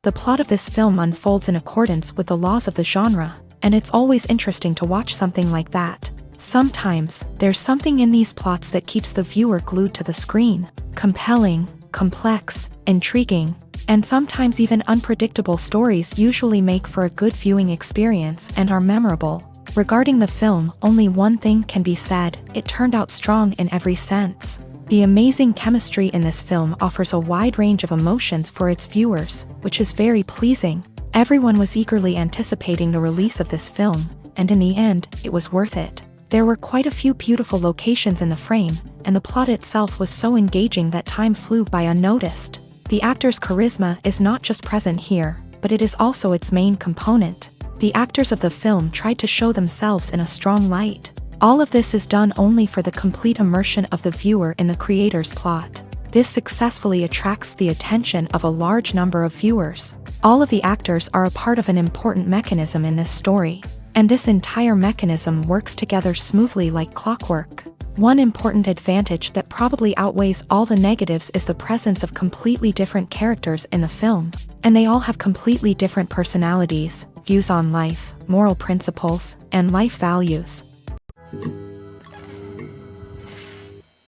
The plot of this film unfolds in accordance with the laws of the genre, and it's always interesting to watch something like that. Sometimes, there's something in these plots that keeps the viewer glued to the screen. Compelling, complex, intriguing, and sometimes even unpredictable stories usually make for a good viewing experience and are memorable. Regarding the film, only one thing can be said: it turned out strong in every sense. The amazing chemistry in this film offers a wide range of emotions for its viewers, which is very pleasing. Everyone was eagerly anticipating the release of this film, and in the end, it was worth it. There were quite a few beautiful locations in the frame, and the plot itself was so engaging that time flew by unnoticed. The actor's charisma is not just present here, but it is also its main component. The actors of the film tried to show themselves in a strong light. All of this is done only for the complete immersion of the viewer in the creator's plot. This successfully attracts the attention of a large number of viewers. All of the actors are a part of an important mechanism in this story, and this entire mechanism works together smoothly like clockwork. One important advantage that probably outweighs all the negatives is the presence of completely different characters in the film, and they all have completely different personalities, views on life, moral principles, and life values.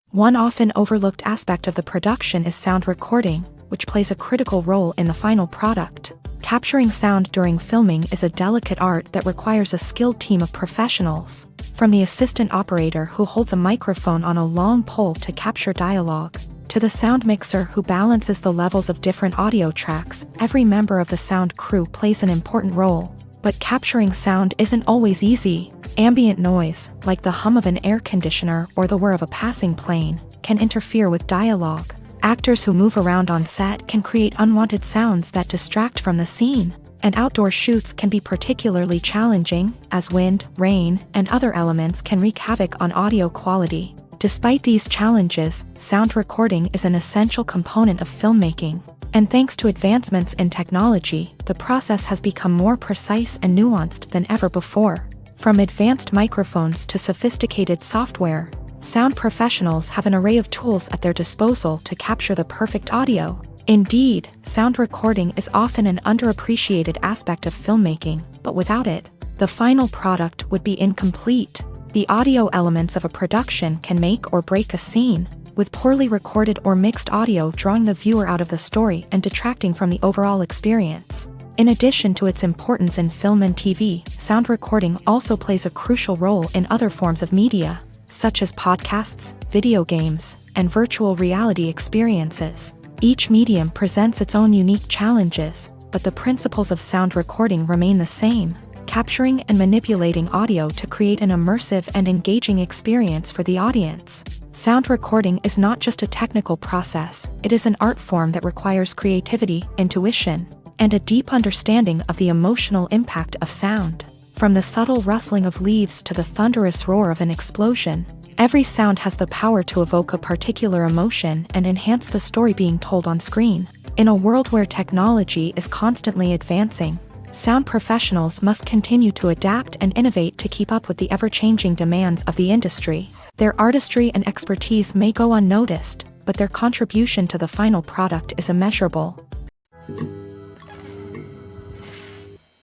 One often overlooked aspect of the production is sound recording, which plays a critical role in the final product. Capturing sound during filming is a delicate art that requires a skilled team of professionals. From the assistant operator who holds a microphone on a long pole to capture dialogue, to the sound mixer who balances the levels of different audio tracks, every member of the sound crew plays an important role. But capturing sound isn't always easy. Ambient noise, like the hum of an air conditioner or the whir of a passing plane, can interfere with dialogue. Actors who move around on set can create unwanted sounds that distract from the scene, and outdoor shoots can be particularly challenging, as wind, rain, and other elements can wreak havoc on audio quality. Despite these challenges, sound recording is an essential component of filmmaking, and thanks to advancements in technology, the process has become more precise and nuanced than ever before. From advanced microphones to sophisticated software, sound professionals have an array of tools at their disposal to capture the perfect audio. Indeed, sound recording is often an underappreciated aspect of filmmaking, but without it, the final product would be incomplete. The audio elements of a production can make or break a scene, with poorly recorded or mixed audio drawing the viewer out of the story and detracting from the overall experience. In addition to its importance in film and TV, sound recording also plays a crucial role in other forms of media, such as podcasts, video games, and virtual reality experiences. Each medium presents its own unique challenges, but the principles of sound recording remain the same: capturing and manipulating audio to create an immersive and engaging experience for the audience. Sound recording is not just a technical process, it is an art form that requires creativity, intuition, and a deep understanding of the emotional impact of sound. From the subtle rustling of leaves to the thunderous roar of an explosion, every sound has the power to evoke a particular emotion and enhance the story being told on screen. In a world where technology is constantly advancing, sound professionals must continue to adapt and innovate to keep up with the ever-changing demands of the industry. Their artistry and expertise may go unnoticed, but their contribution to the final product is immeasurable.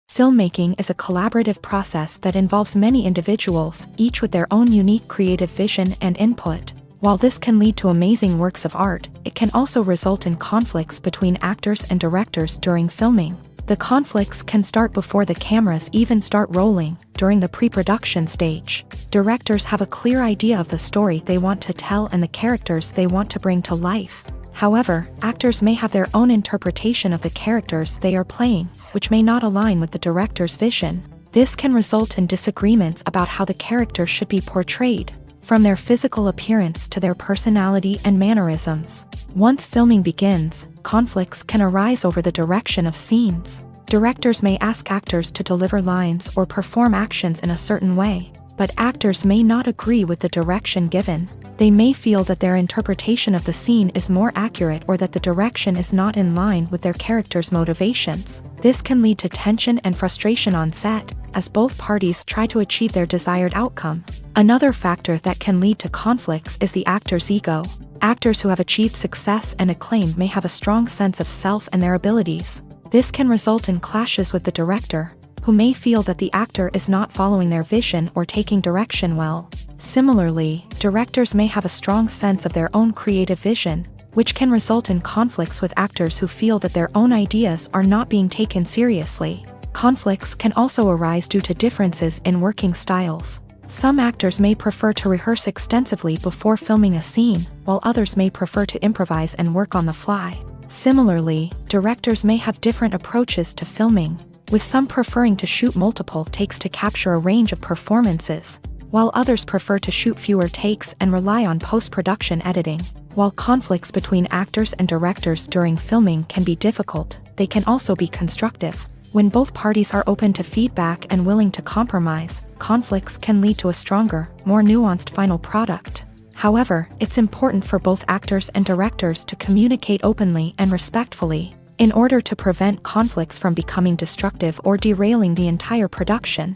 Filmmaking is a collaborative process that involves many individuals, each with their own unique creative vision and input. While this can lead to amazing works of art, it can also result in conflicts between actors and directors during filming. The conflicts can start before the cameras even start rolling, during the pre-production stage. Directors have a clear idea of the story they want to tell and the characters they want to bring to life. However, actors may have their own interpretation of the characters they are playing, which may not align with the director's vision. This can result in disagreements about how the character should be portrayed, from their physical appearance to their personality and mannerisms. Once filming begins, conflicts can arise over the direction of scenes. Directors may ask actors to deliver lines or perform actions in a certain way, but actors may not agree with the direction given. They may feel that their interpretation of the scene is more accurate or that the direction is not in line with their character's motivations. This can lead to tension and frustration on set, as both parties try to achieve their desired outcome. Another factor that can lead to conflicts is the actor's ego. Actors who have achieved success and acclaim may have a strong sense of self and their abilities. This can result in clashes with the director, who may feel that the actor is not following their vision or taking direction well. Similarly, directors may have a strong sense of their own creative vision, which can result in conflicts with actors who feel that their own ideas are not being taken seriously. Conflicts can also arise due to differences in working styles. Some actors may prefer to rehearse extensively before filming a scene, while others may prefer to improvise and work on the fly. Similarly, directors may have different approaches to filming, with some preferring to shoot multiple takes to capture a range of performances, while others prefer to shoot fewer takes and rely on post-production editing. While conflicts between actors and directors during filming can be difficult, they can also be constructive. When both parties are open to feedback and willing to compromise, conflicts can lead to a stronger, more nuanced final product. However, it's important for both actors and directors to communicate openly and respectfully, in order to prevent conflicts from becoming destructive or derailing the entire production.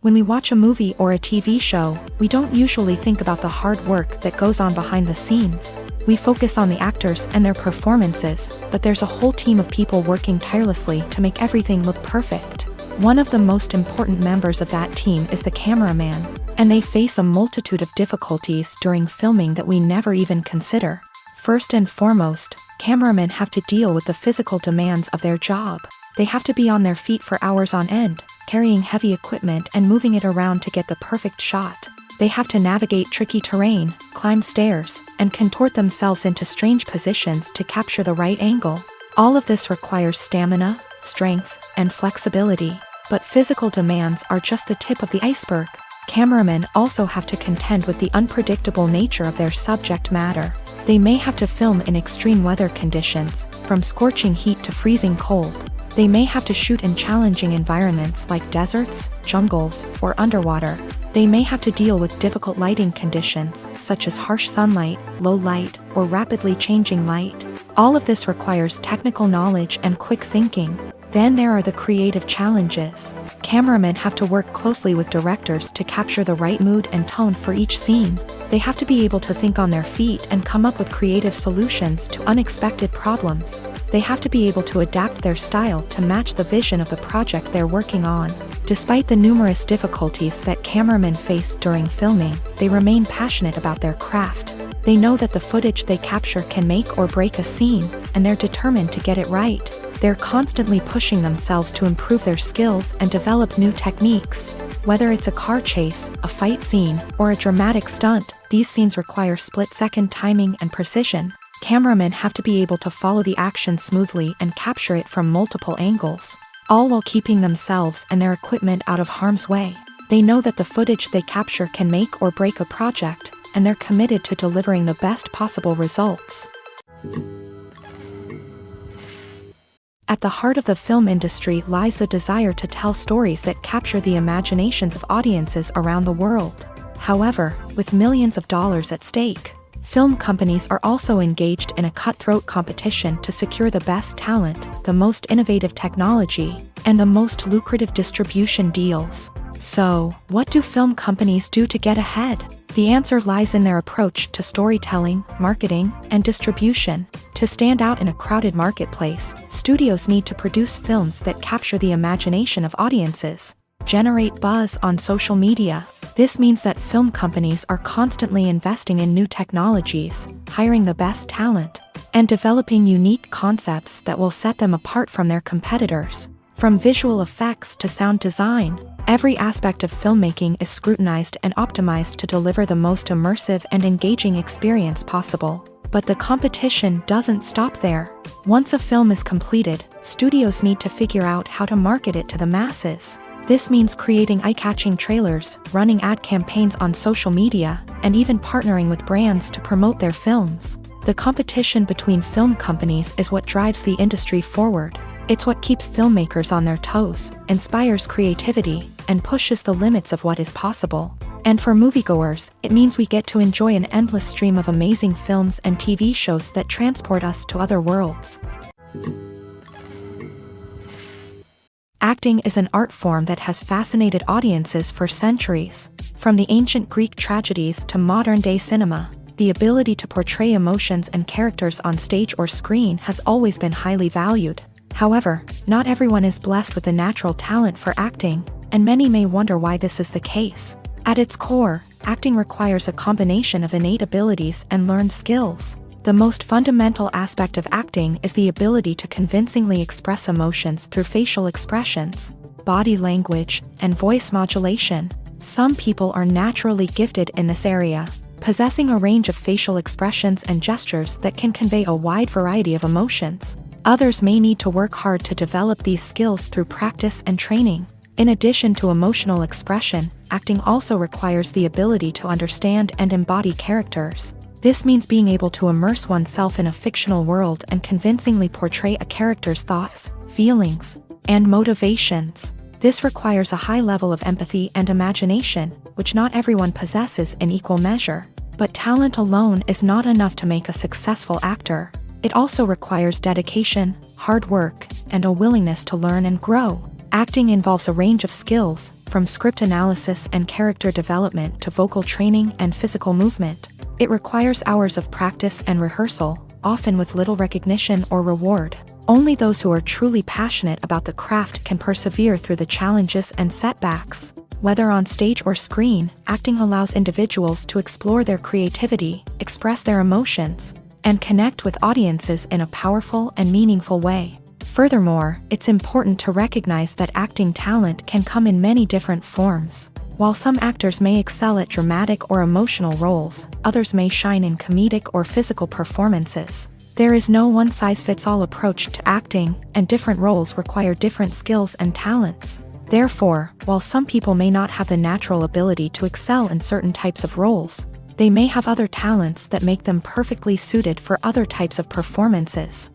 When we watch a movie or a TV show, we don't usually think about the hard work that goes on behind the scenes. We focus on the actors and their performances, but there's a whole team of people working tirelessly to make everything look perfect. One of the most important members of that team is the cameraman, and they face a multitude of difficulties during filming that we never even consider. First and foremost, cameramen have to deal with the physical demands of their job. They have to be on their feet for hours on end, carrying heavy equipment and moving it around to get the perfect shot. They have to navigate tricky terrain, climb stairs, and contort themselves into strange positions to capture the right angle. All of this requires stamina, strength, and flexibility. But physical demands are just the tip of the iceberg. Cameramen also have to contend with the unpredictable nature of their subject matter. They may have to film in extreme weather conditions, from scorching heat to freezing cold. They may have to shoot in challenging environments like deserts, jungles, or underwater. They may have to deal with difficult lighting conditions, such as harsh sunlight, low light, or rapidly changing light. All of this requires technical knowledge and quick thinking. Then there are the creative challenges. Cameramen have to work closely with directors to capture the right mood and tone for each scene. They have to be able to think on their feet and come up with creative solutions to unexpected problems. They have to be able to adapt their style to match the vision of the project they're working on. Despite the numerous difficulties that cameramen face during filming, they remain passionate about their craft. They know that the footage they capture can make or break a scene, and they're determined to get it right. They're constantly pushing themselves to improve their skills and develop new techniques. Whether it's a car chase, a fight scene, or a dramatic stunt, these scenes require split-second timing and precision. Cameramen have to be able to follow the action smoothly and capture it from multiple angles, all while keeping themselves and their equipment out of harm's way. They know that the footage they capture can make or break a project, and they're committed to delivering the best possible results. At the heart of the film industry lies the desire to tell stories that capture the imaginations of audiences around the world. However, with millions of dollars at stake, film companies are also engaged in a cutthroat competition to secure the best talent, the most innovative technology, and the most lucrative distribution deals. So, what do film companies do to get ahead? The answer lies in their approach to storytelling, marketing, and distribution. To stand out in a crowded marketplace, studios need to produce films that capture the imagination of audiences, generate buzz on social media. This means that film companies are constantly investing in new technologies, hiring the best talent, and developing unique concepts that will set them apart from their competitors. From visual effects to sound design, every aspect of filmmaking is scrutinized and optimized to deliver the most immersive and engaging experience possible. But the competition doesn't stop there. Once a film is completed, studios need to figure out how to market it to the masses. This means creating eye-catching trailers, running ad campaigns on social media, and even partnering with brands to promote their films. The competition between film companies is what drives the industry forward. It's what keeps filmmakers on their toes, inspires creativity, and pushes the limits of what is possible. And for moviegoers, it means we get to enjoy an endless stream of amazing films and TV shows that transport us to other worlds. Acting is an art form that has fascinated audiences for centuries. From the ancient Greek tragedies to modern-day cinema, the ability to portray emotions and characters on stage or screen has always been highly valued. However, not everyone is blessed with the natural talent for acting, and many may wonder why this is the case. At its core, acting requires a combination of innate abilities and learned skills. The most fundamental aspect of acting is the ability to convincingly express emotions through facial expressions, body language, and voice modulation. Some people are naturally gifted in this area, possessing a range of facial expressions and gestures that can convey a wide variety of emotions. Others may need to work hard to develop these skills through practice and training. In addition to emotional expression, acting also requires the ability to understand and embody characters. This means being able to immerse oneself in a fictional world and convincingly portray a character's thoughts, feelings, and motivations. This requires a high level of empathy and imagination, which not everyone possesses in equal measure. But talent alone is not enough to make a successful actor. It also requires dedication, hard work, and a willingness to learn and grow. Acting involves a range of skills, from script analysis and character development to vocal training and physical movement. It requires hours of practice and rehearsal, often with little recognition or reward. Only those who are truly passionate about the craft can persevere through the challenges and setbacks. Whether on stage or screen, acting allows individuals to explore their creativity, express their emotions, and connect with audiences in a powerful and meaningful way. Furthermore, it's important to recognize that acting talent can come in many different forms. While some actors may excel at dramatic or emotional roles, others may shine in comedic or physical performances. There is no one-size-fits-all approach to acting, and different roles require different skills and talents. Therefore, while some people may not have the natural ability to excel in certain types of roles, they may have other talents that make them perfectly suited for other types of performances.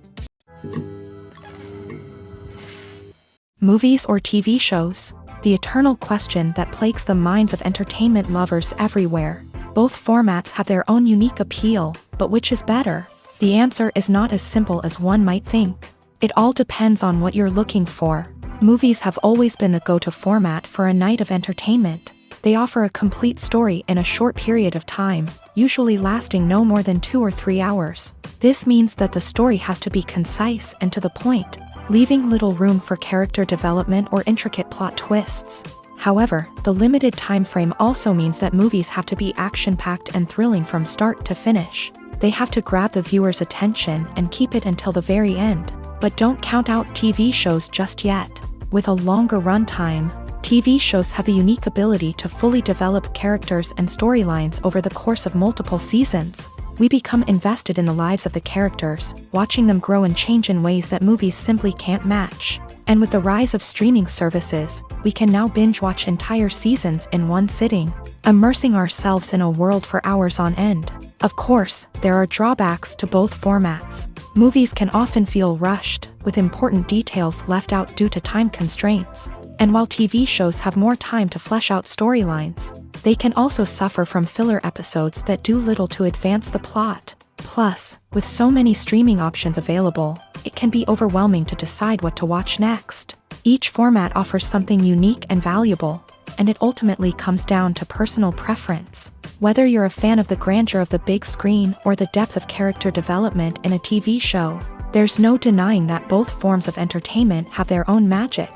Movies or TV shows? The eternal question that plagues the minds of entertainment lovers everywhere. Both formats have their own unique appeal, but which is better? The answer is not as simple as one might think. It all depends on what you're looking for. Movies have always been the go-to format for a night of entertainment. They offer a complete story in a short period of time, usually lasting no more than 2 or 3 hours. This means that the story has to be concise and to the point, leaving little room for character development or intricate plot twists. However, the limited time frame also means that movies have to be action-packed and thrilling from start to finish. They have to grab the viewer's attention and keep it until the very end. But don't count out TV shows just yet. With a longer runtime, TV shows have the unique ability to fully develop characters and storylines over the course of multiple seasons. We become invested in the lives of the characters, watching them grow and change in ways that movies simply can't match. And with the rise of streaming services, we can now binge-watch entire seasons in one sitting, immersing ourselves in a world for hours on end. Of course, there are drawbacks to both formats. Movies can often feel rushed, with important details left out due to time constraints. And while TV shows have more time to flesh out storylines, they can also suffer from filler episodes that do little to advance the plot. Plus, with so many streaming options available, it can be overwhelming to decide what to watch next. Each format offers something unique and valuable, and it ultimately comes down to personal preference. Whether you're a fan of the grandeur of the big screen or the depth of character development in a TV show, there's no denying that both forms of entertainment have their own magic.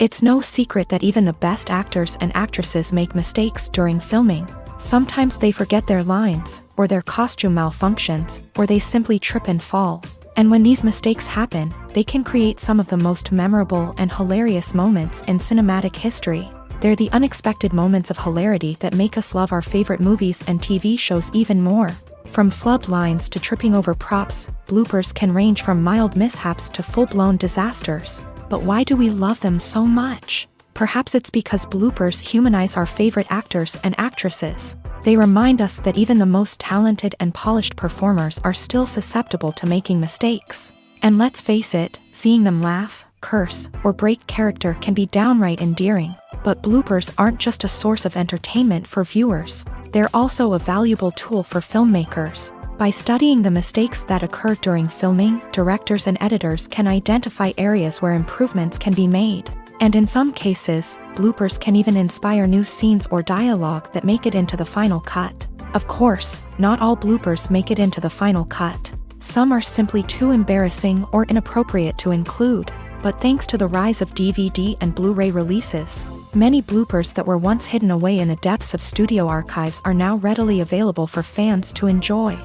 It's no secret that even the best actors and actresses make mistakes during filming. Sometimes they forget their lines, or their costume malfunctions, or they simply trip and fall. And when these mistakes happen, they can create some of the most memorable and hilarious moments in cinematic history. They're the unexpected moments of hilarity that make us love our favorite movies and TV shows even more. From flubbed lines to tripping over props, bloopers can range from mild mishaps to full-blown disasters. But why do we love them so much? Perhaps it's because bloopers humanize our favorite actors and actresses. They remind us that even the most talented and polished performers are still susceptible to making mistakes. And let's face it, seeing them laugh, curse, or break character can be downright endearing. But bloopers aren't just a source of entertainment for viewers. They're also a valuable tool for filmmakers. By studying the mistakes that occur during filming, directors and editors can identify areas where improvements can be made. And in some cases, bloopers can even inspire new scenes or dialogue that make it into the final cut. Of course, not all bloopers make it into the final cut. Some are simply too embarrassing or inappropriate to include. But thanks to the rise of DVD and Blu-ray releases, many bloopers that were once hidden away in the depths of studio archives are now readily available for fans to enjoy.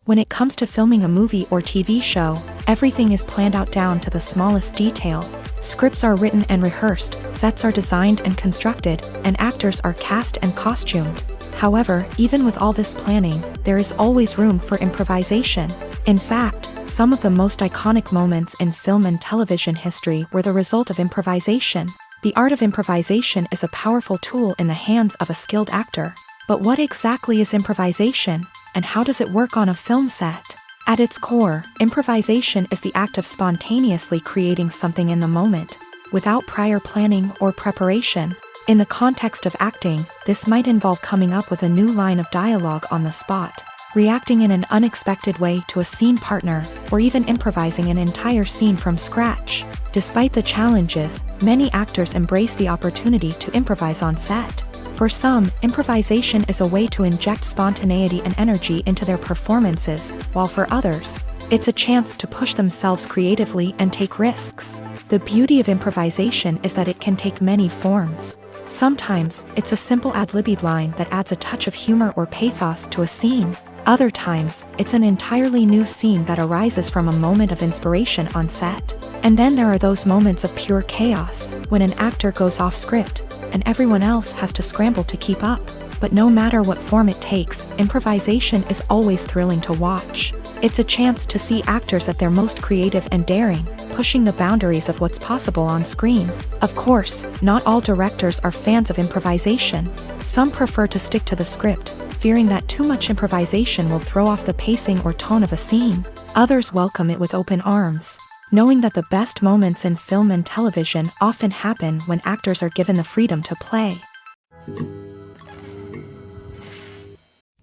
When it comes to filming a movie or TV show, everything is planned out down to the smallest detail. Scripts are written and rehearsed, sets are designed and constructed, and actors are cast and costumed. However, even with all this planning, there is always room for improvisation. In fact, some of the most iconic moments in film and television history were the result of improvisation. The art of improvisation is a powerful tool in the hands of a skilled actor. But what exactly is improvisation, and how does it work on a film set? At its core, improvisation is the act of spontaneously creating something in the moment, without prior planning or preparation. In the context of acting, this might involve coming up with a new line of dialogue on the spot, reacting in an unexpected way to a scene partner, or even improvising an entire scene from scratch. Despite the challenges, many actors embrace the opportunity to improvise on set. For some, improvisation is a way to inject spontaneity and energy into their performances, while for others, it's a chance to push themselves creatively and take risks. The beauty of improvisation is that it can take many forms. Sometimes, it's a simple ad-libbed line that adds a touch of humor or pathos to a scene. Other times, it's an entirely new scene that arises from a moment of inspiration on set. And then there are those moments of pure chaos, when an actor goes off script, and everyone else has to scramble to keep up. But no matter what form it takes, improvisation is always thrilling to watch. It's a chance to see actors at their most creative and daring, pushing the boundaries of what's possible on screen. Of course, not all directors are fans of improvisation. Some prefer to stick to the script, fearing that too much improvisation will throw off the pacing or tone of a scene. Others welcome it with open arms, knowing that the best moments in film and television often happen when actors are given the freedom to play.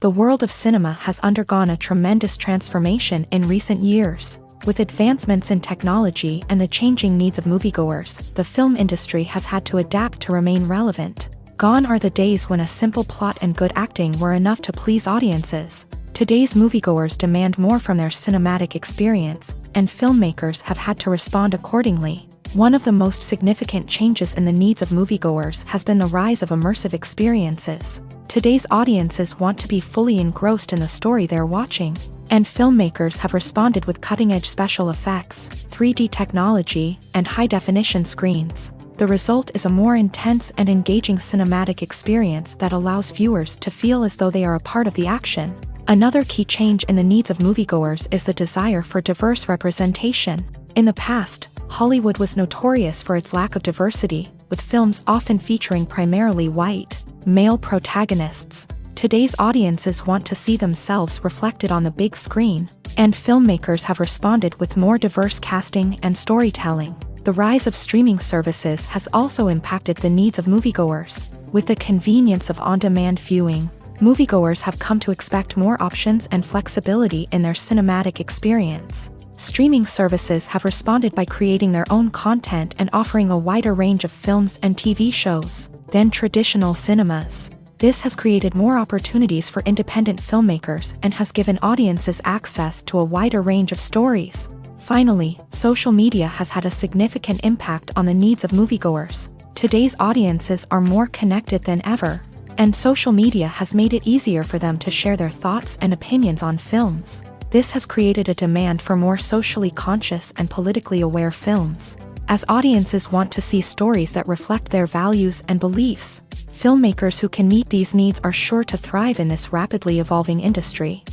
The world of cinema has undergone a tremendous transformation in recent years. With advancements in technology and the changing needs of moviegoers, the film industry has had to adapt to remain relevant. Gone are the days when a simple plot and good acting were enough to please audiences. Today's moviegoers demand more from their cinematic experience, and filmmakers have had to respond accordingly. One of the most significant changes in the needs of moviegoers has been the rise of immersive experiences. Today's audiences want to be fully engrossed in the story they're watching, and filmmakers have responded with cutting-edge special effects, 3D technology, and high-definition screens. The result is a more intense and engaging cinematic experience that allows viewers to feel as though they are a part of the action. Another key change in the needs of moviegoers is the desire for diverse representation. In the past, Hollywood was notorious for its lack of diversity, with films often featuring primarily white, male protagonists. Today's audiences want to see themselves reflected on the big screen, and filmmakers have responded with more diverse casting and storytelling. The rise of streaming services has also impacted the needs of moviegoers. With the convenience of on-demand viewing, moviegoers have come to expect more options and flexibility in their cinematic experience. Streaming services have responded by creating their own content and offering a wider range of films and TV shows than traditional cinemas. This has created more opportunities for independent filmmakers and has given audiences access to a wider range of stories. Finally, social media has had a significant impact on the needs of moviegoers. Today's audiences are more connected than ever, and social media has made it easier for them to share their thoughts and opinions on films. This has created a demand for more socially conscious and politically aware films. As audiences want to see stories that reflect their values and beliefs, filmmakers who can meet these needs are sure to thrive in this rapidly evolving industry.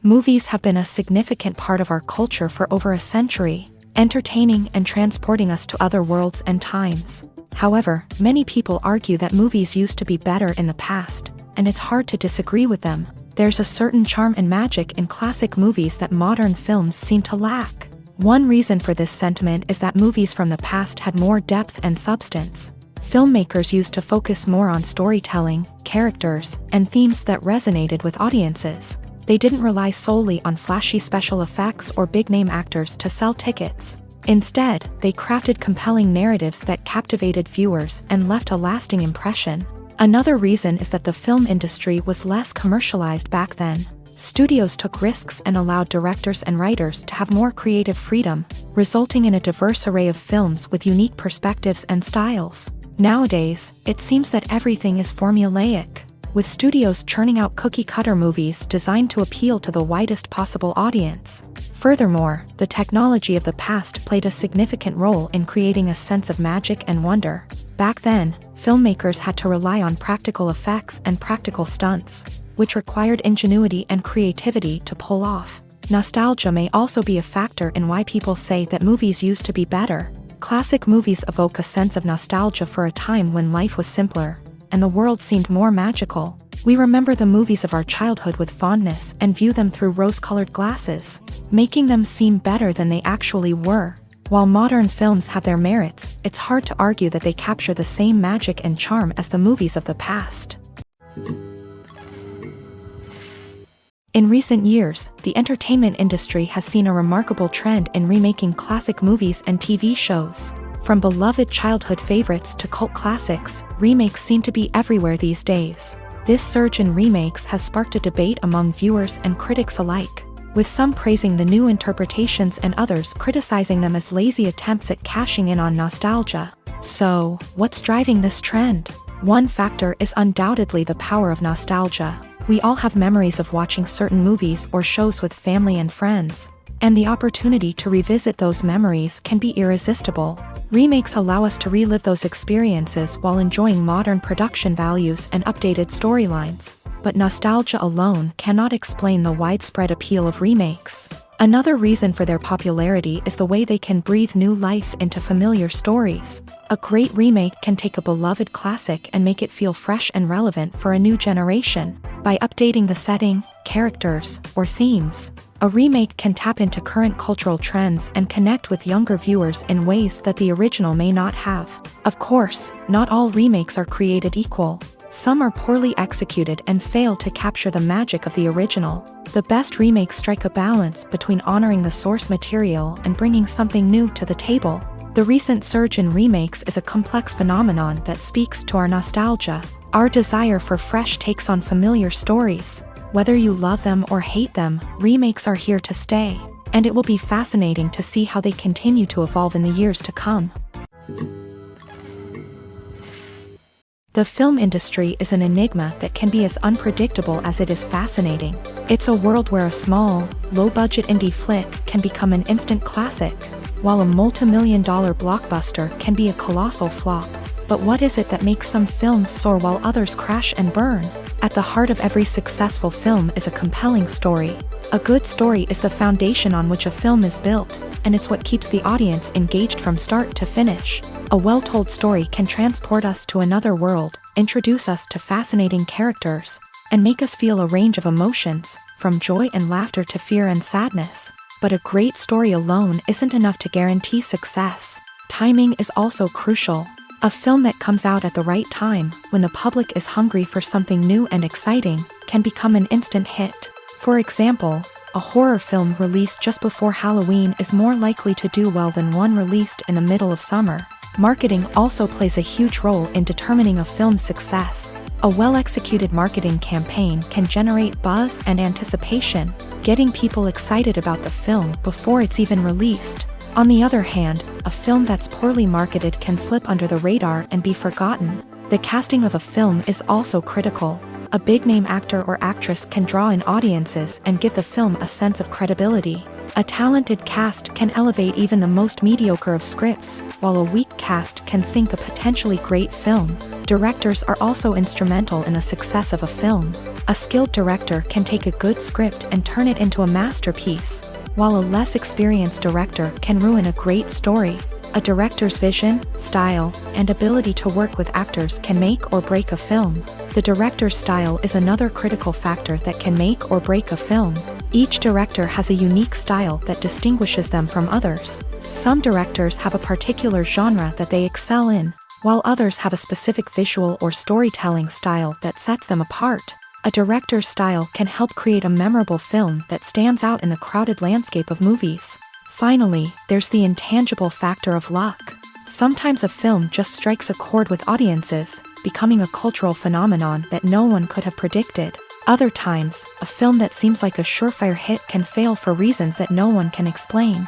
Movies have been a significant part of our culture for over a century, entertaining and transporting us to other worlds and times. However, many people argue that movies used to be better in the past, and it's hard to disagree with them. There's a certain charm and magic in classic movies that modern films seem to lack. One reason for this sentiment is that movies from the past had more depth and substance. Filmmakers used to focus more on storytelling, characters, and themes that resonated with audiences. They didn't rely solely on flashy special effects or big-name actors to sell tickets. Instead, they crafted compelling narratives that captivated viewers and left a lasting impression. Another reason is that the film industry was less commercialized back then. Studios took risks and allowed directors and writers to have more creative freedom, resulting in a diverse array of films with unique perspectives and styles. Nowadays, it seems that everything is formulaic, with studios churning out cookie-cutter movies designed to appeal to the widest possible audience. Furthermore, the technology of the past played a significant role in creating a sense of magic and wonder. Back then, filmmakers had to rely on practical effects and practical stunts, which required ingenuity and creativity to pull off. Nostalgia may also be a factor in why people say that movies used to be better. Classic movies evoke a sense of nostalgia for a time when life was simpler, and the world seemed more magical. We remember the movies of our childhood with fondness and view them through rose-colored glasses, making them seem better than they actually were. While modern films have their merits, it's hard to argue that they capture the same magic and charm as the movies of the past. In recent years, the entertainment industry has seen a remarkable trend in remaking classic movies and TV shows. From beloved childhood favorites to cult classics, remakes seem to be everywhere these days. This surge in remakes has sparked a debate among viewers and critics alike, with some praising the new interpretations and others criticizing them as lazy attempts at cashing in on nostalgia. So, what's driving this trend? One factor is undoubtedly the power of nostalgia. We all have memories of watching certain movies or shows with family and friends, and the opportunity to revisit those memories can be irresistible. Remakes allow us to relive those experiences while enjoying modern production values and updated storylines. But nostalgia alone cannot explain the widespread appeal of remakes. Another reason for their popularity is the way they can breathe new life into familiar stories. A great remake can take a beloved classic and make it feel fresh and relevant for a new generation. By updating the setting, characters, or themes, a remake can tap into current cultural trends and connect with younger viewers in ways that the original may not have. Of course, not all remakes are created equal. Some are poorly executed and fail to capture the magic of the original. The best remakes strike a balance between honoring the source material and bringing something new to the table. The recent surge in remakes is a complex phenomenon that speaks to our nostalgia, our desire for fresh takes on familiar stories. Whether you love them or hate them, remakes are here to stay, and it will be fascinating to see how they continue to evolve in the years to come. The film industry is an enigma that can be as unpredictable as it is fascinating. It's a world where a small, low-budget indie flick can become an instant classic, while a multi-million-dollar blockbuster can be a colossal flop. But what is it that makes some films soar while others crash and burn? At the heart of every successful film is a compelling story. A good story is the foundation on which a film is built, and it's what keeps the audience engaged from start to finish. A well-told story can transport us to another world, introduce us to fascinating characters, and make us feel a range of emotions, from joy and laughter to fear and sadness. But a great story alone isn't enough to guarantee success. Timing is also crucial. A film that comes out at the right time, when the public is hungry for something new and exciting, can become an instant hit. For example, a horror film released just before Halloween is more likely to do well than one released in the middle of summer. Marketing also plays a huge role in determining a film's success. A well-executed marketing campaign can generate buzz and anticipation, getting people excited about the film before it's even released. On the other hand, a film that's poorly marketed can slip under the radar and be forgotten. The casting of a film is also critical. A big-name actor or actress can draw in audiences and give the film a sense of credibility. A talented cast can elevate even the most mediocre of scripts, while a weak cast can sink a potentially great film. Directors are also instrumental in the success of a film. A skilled director can take a good script and turn it into a masterpiece, while a less experienced director can ruin a great story. A director's vision, style, and ability to work with actors can make or break a film. The director's style is another critical factor that can make or break a film. Each director has a unique style that distinguishes them from others. Some directors have a particular genre that they excel in, while others have a specific visual or storytelling style that sets them apart. A director's style can help create a memorable film that stands out in the crowded landscape of movies. Finally, there's the intangible factor of luck. Sometimes a film just strikes a chord with audiences, becoming a cultural phenomenon that no one could have predicted. Other times, a film that seems like a surefire hit can fail for reasons that no one can explain.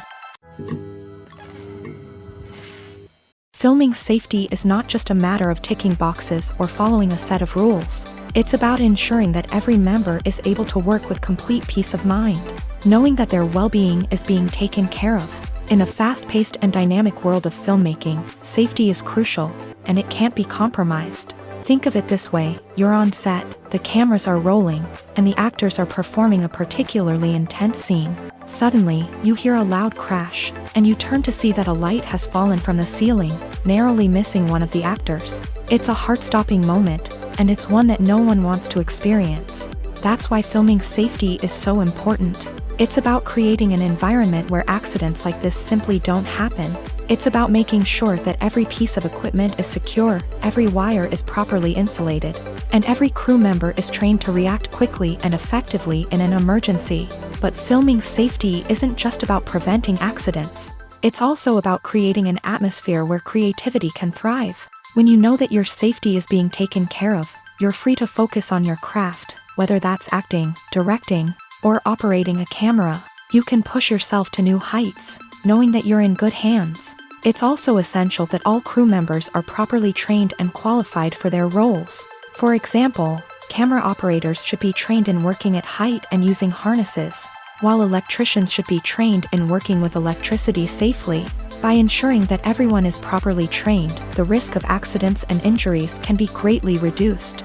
Filming safety is not just a matter of ticking boxes or following a set of rules. It's about ensuring that every member is able to work with complete peace of mind, knowing that their well-being is being taken care of. In a fast-paced and dynamic world of filmmaking, safety is crucial, and it can't be compromised. Think of it this way: you're on set, the cameras are rolling, and the actors are performing a particularly intense scene. Suddenly, you hear a loud crash, and you turn to see that a light has fallen from the ceiling, narrowly missing one of the actors. It's a heart-stopping moment, and it's one that no one wants to experience. That's why filming safety is so important. It's about creating an environment where accidents like this simply don't happen. It's about making sure that every piece of equipment is secure, every wire is properly insulated, and every crew member is trained to react quickly and effectively in an emergency. But filming safety isn't just about preventing accidents. It's also about creating an atmosphere where creativity can thrive. When you know that your safety is being taken care of, you're free to focus on your craft, whether that's acting, directing, or operating a camera. You can push yourself to new heights, knowing that you're in good hands. It's also essential that all crew members are properly trained and qualified for their roles. For example, camera operators should be trained in working at height and using harnesses, while electricians should be trained in working with electricity safely. By ensuring that everyone is properly trained, the risk of accidents and injuries can be greatly reduced.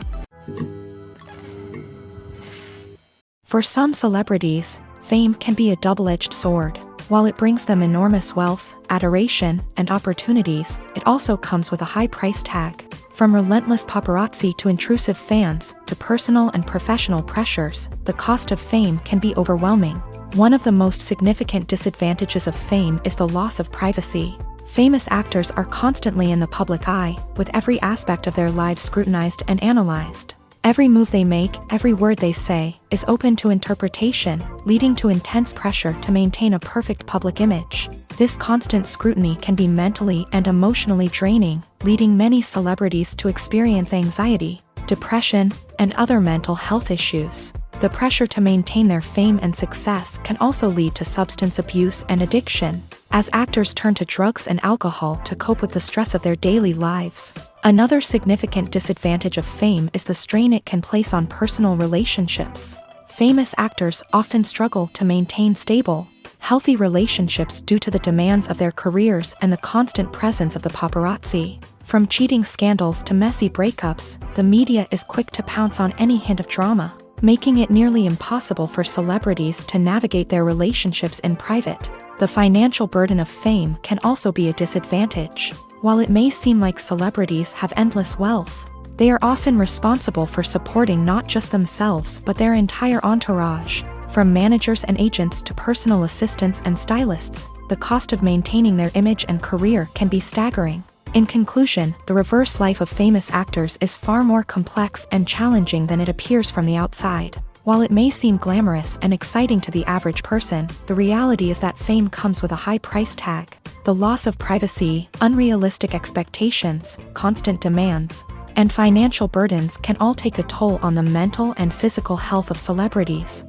For some celebrities, fame can be a double-edged sword. While it brings them enormous wealth, adoration, and opportunities, it also comes with a high price tag. From relentless paparazzi to intrusive fans, to personal and professional pressures, the cost of fame can be overwhelming. One of the most significant disadvantages of fame is the loss of privacy. Famous actors are constantly in the public eye, with every aspect of their lives scrutinized and analyzed. Every move they make, every word they say, is open to interpretation, leading to intense pressure to maintain a perfect public image. This constant scrutiny can be mentally and emotionally draining, leading many celebrities to experience anxiety, depression, and other mental health issues. The pressure to maintain their fame and success can also lead to substance abuse and addiction, as actors turn to drugs and alcohol to cope with the stress of their daily lives. Another significant disadvantage of fame is the strain it can place on personal relationships. Famous actors often struggle to maintain stable, healthy relationships due to the demands of their careers and the constant presence of the paparazzi. From cheating scandals to messy breakups, the media is quick to pounce on any hint of drama, making it nearly impossible for celebrities to navigate their relationships in private. The financial burden of fame can also be a disadvantage. While it may seem like celebrities have endless wealth, they are often responsible for supporting not just themselves but their entire entourage. From managers and agents to personal assistants and stylists, the cost of maintaining their image and career can be staggering. In conclusion, the reverse life of famous actors is far more complex and challenging than it appears from the outside. While it may seem glamorous and exciting to the average person, the reality is that fame comes with a high price tag. The loss of privacy, unrealistic expectations, constant demands, and financial burdens can all take a toll on the mental and physical health of celebrities.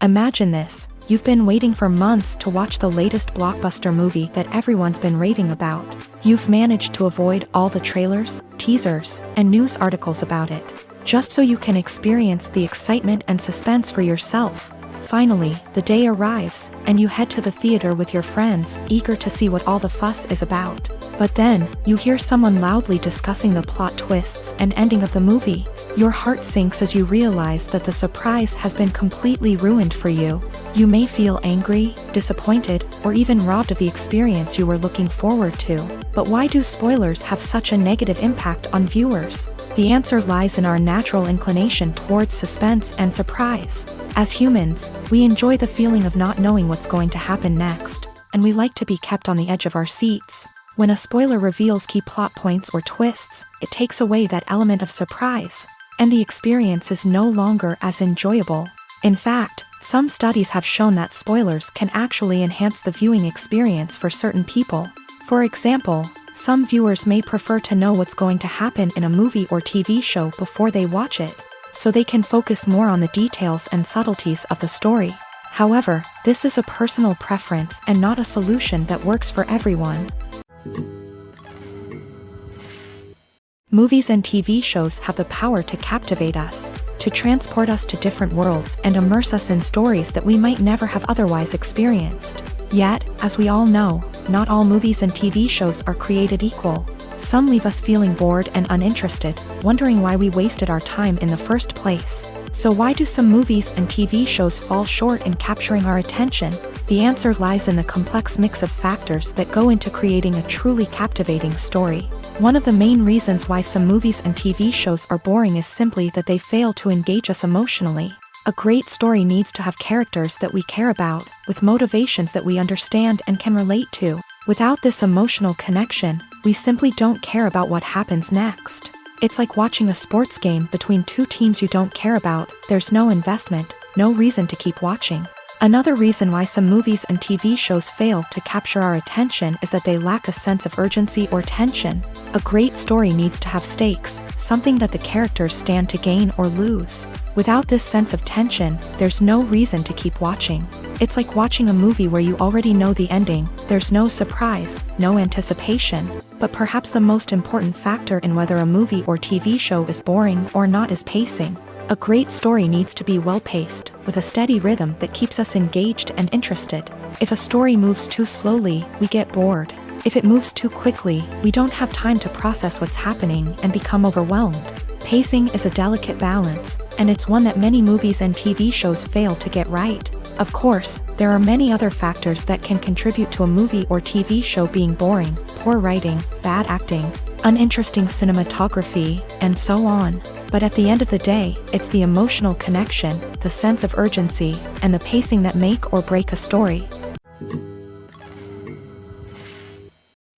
Imagine this. You've been waiting for months to watch the latest blockbuster movie that everyone's been raving about. You've managed to avoid all the trailers, teasers, and news articles about it, just so you can experience the excitement and suspense for yourself. Finally, the day arrives, and you head to the theater with your friends, eager to see what all the fuss is about. But then, you hear someone loudly discussing the plot twists and ending of the movie. Your heart sinks as you realize that the surprise has been completely ruined for you. You may feel angry, disappointed, or even robbed of the experience you were looking forward to. But why do spoilers have such a negative impact on viewers? The answer lies in our natural inclination towards suspense and surprise. As humans, we enjoy the feeling of not knowing what's going to happen next, and we like to be kept on the edge of our seats. When a spoiler reveals key plot points or twists, it takes away that element of surprise, and the experience is no longer as enjoyable. In fact, some studies have shown that spoilers can actually enhance the viewing experience for certain people. For example, some viewers may prefer to know what's going to happen in a movie or TV show before they watch it, so they can focus more on the details and subtleties of the story. However, this is a personal preference and not a solution that works for everyone. Movies and TV shows have the power to captivate us, to transport us to different worlds and immerse us in stories that we might never have otherwise experienced. Yet, as we all know, not all movies and TV shows are created equal. Some leave us feeling bored and uninterested, wondering why we wasted our time in the first place. So why do some movies and TV shows fall short in capturing our attention? The answer lies in the complex mix of factors that go into creating a truly captivating story. One of the main reasons why some movies and TV shows are boring is simply that they fail to engage us emotionally. A great story needs to have characters that we care about, with motivations that we understand and can relate to. Without this emotional connection, we simply don't care about what happens next. It's like watching a sports game between two teams you don't care about. There's no investment, no reason to keep watching. Another reason why some movies and TV shows fail to capture our attention is that they lack a sense of urgency or tension. A great story needs to have stakes, something that the characters stand to gain or lose. Without this sense of tension, there's no reason to keep watching. It's like watching a movie where you already know the ending. There's no surprise, no anticipation. But perhaps the most important factor in whether a movie or TV show is boring or not is pacing. A great story needs to be well-paced, with a steady rhythm that keeps us engaged and interested. If a story moves too slowly, we get bored. If it moves too quickly, we don't have time to process what's happening and become overwhelmed. Pacing is a delicate balance, and it's one that many movies and TV shows fail to get right. Of course, there are many other factors that can contribute to a movie or TV show being boring: poor writing, bad acting, uninteresting cinematography, and so on. But at the end of the day, it's the emotional connection, the sense of urgency, and the pacing that make or break a story.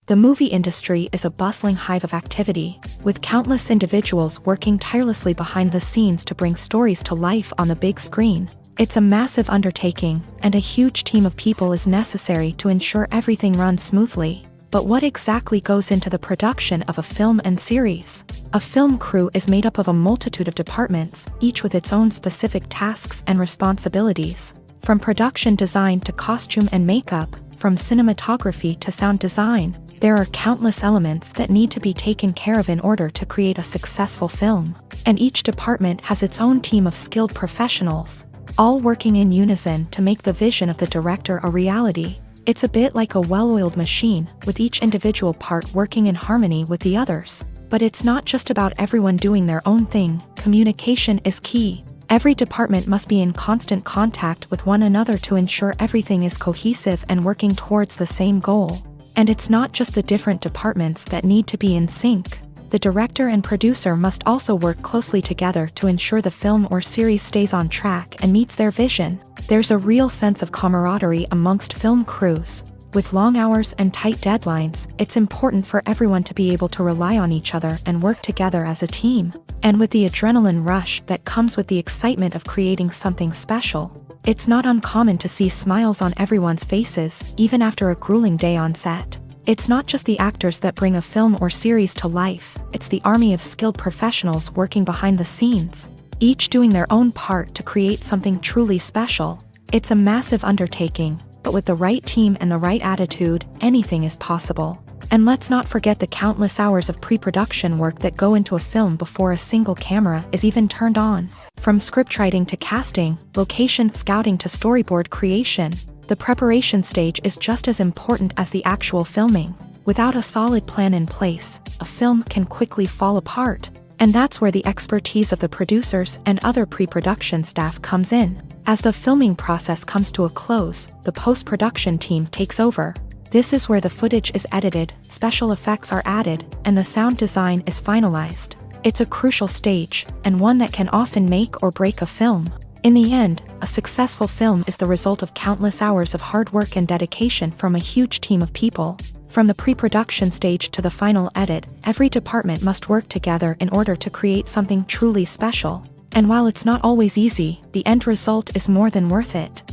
The movie industry is a bustling hive of activity, with countless individuals working tirelessly behind the scenes to bring stories to life on the big screen. It's a massive undertaking, and a huge team of people is necessary to ensure everything runs smoothly. But what exactly goes into the production of a film and series? A film crew is made up of a multitude of departments, each with its own specific tasks and responsibilities. From production design to costume and makeup, from cinematography to sound design, there are countless elements that need to be taken care of in order to create a successful film. And each department has its own team of skilled professionals, all working in unison to make the vision of the director a reality. It's a bit like a well-oiled machine, with each individual part working in harmony with the others. But it's not just about everyone doing their own thing. Communication is key. Every department must be in constant contact with one another to ensure everything is cohesive and working towards the same goal. And it's not just the different departments that need to be in sync. The director and producer must also work closely together to ensure the film or series stays on track and meets their vision. There's a real sense of camaraderie amongst film crews. With long hours and tight deadlines, it's important for everyone to be able to rely on each other and work together as a team. And with the adrenaline rush that comes with the excitement of creating something special, it's not uncommon to see smiles on everyone's faces, even after a grueling day on set. It's not just the actors that bring a film or series to life, it's the army of skilled professionals working behind the scenes, each doing their own part to create something truly special. It's a massive undertaking, but with the right team and the right attitude, anything is possible. And let's not forget the countless hours of pre-production work that go into a film before a single camera is even turned on. From scriptwriting to casting, location scouting to storyboard creation, the preparation stage is just as important as the actual filming. Without a solid plan in place, a film can quickly fall apart. And that's where the expertise of the producers and other pre-production staff comes in. As the filming process comes to a close, the post-production team takes over. This is where the footage is edited, special effects are added, and the sound design is finalized. It's a crucial stage, and one that can often make or break a film. In the end, a successful film is the result of countless hours of hard work and dedication from a huge team of people. From the pre-production stage to the final edit, every department must work together in order to create something truly special. And while it's not always easy, the end result is more than worth it.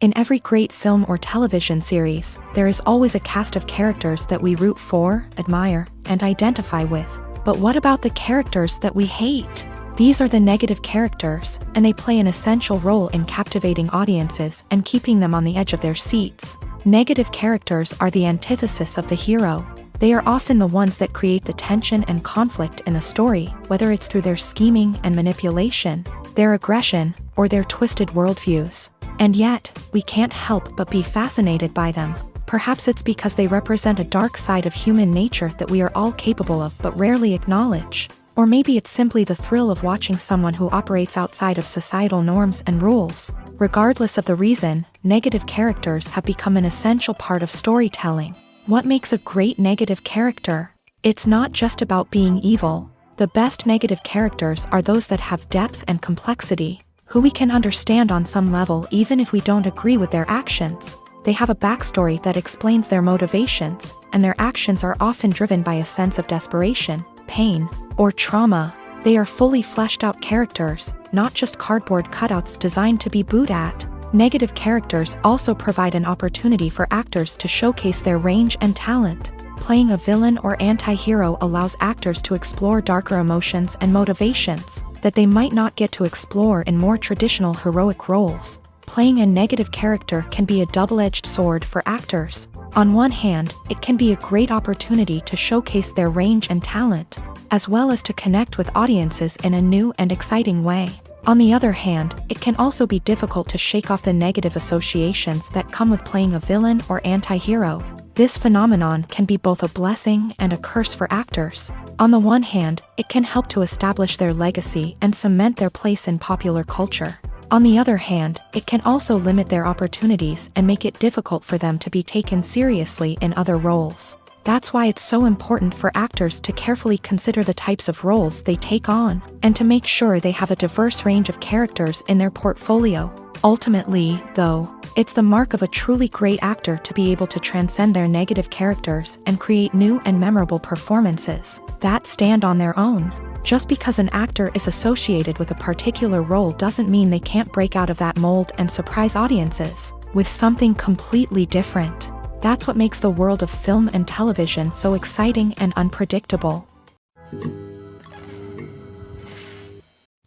In every great film or television series, there is always a cast of characters that we root for, admire, and identify with. But what about the characters that we hate? These are the negative characters, and they play an essential role in captivating audiences and keeping them on the edge of their seats. Negative characters are the antithesis of the hero. They are often the ones that create the tension and conflict in the story, whether it's through their scheming and manipulation, their aggression, or their twisted worldviews. And yet, we can't help but be fascinated by them. Perhaps it's because they represent a dark side of human nature that we are all capable of but rarely acknowledge. Or maybe it's simply the thrill of watching someone who operates outside of societal norms and rules. Regardless of the reason, negative characters have become an essential part of storytelling. What makes a great negative character? It's not just about being evil. The best negative characters are those that have depth and complexity, who we can understand on some level even if we don't agree with their actions. They have a backstory that explains their motivations, and their actions are often driven by a sense of desperation, pain, or trauma. They are fully fleshed out characters, not just cardboard cutouts designed to be booed at. Negative characters also provide an opportunity for actors to showcase their range and talent. Playing a villain or anti-hero allows actors to explore darker emotions and motivations that they might not get to explore in more traditional heroic roles. Playing a negative character can be a double-edged sword for actors. On one hand, it can be a great opportunity to showcase their range and talent, as well as to connect with audiences in a new and exciting way. On the other hand, it can also be difficult to shake off the negative associations that come with playing a villain or anti-hero. This phenomenon can be both a blessing and a curse for actors. On the one hand, it can help to establish their legacy and cement their place in popular culture. On the other hand, it can also limit their opportunities and make it difficult for them to be taken seriously in other roles. That's why it's so important for actors to carefully consider the types of roles they take on, and to make sure they have a diverse range of characters in their portfolio. Ultimately, though, it's the mark of a truly great actor to be able to transcend their negative characters and create new and memorable performances that stand on their own. Just because an actor is associated with a particular role doesn't mean they can't break out of that mold and surprise audiences with something completely different. That's what makes the world of film and television so exciting and unpredictable.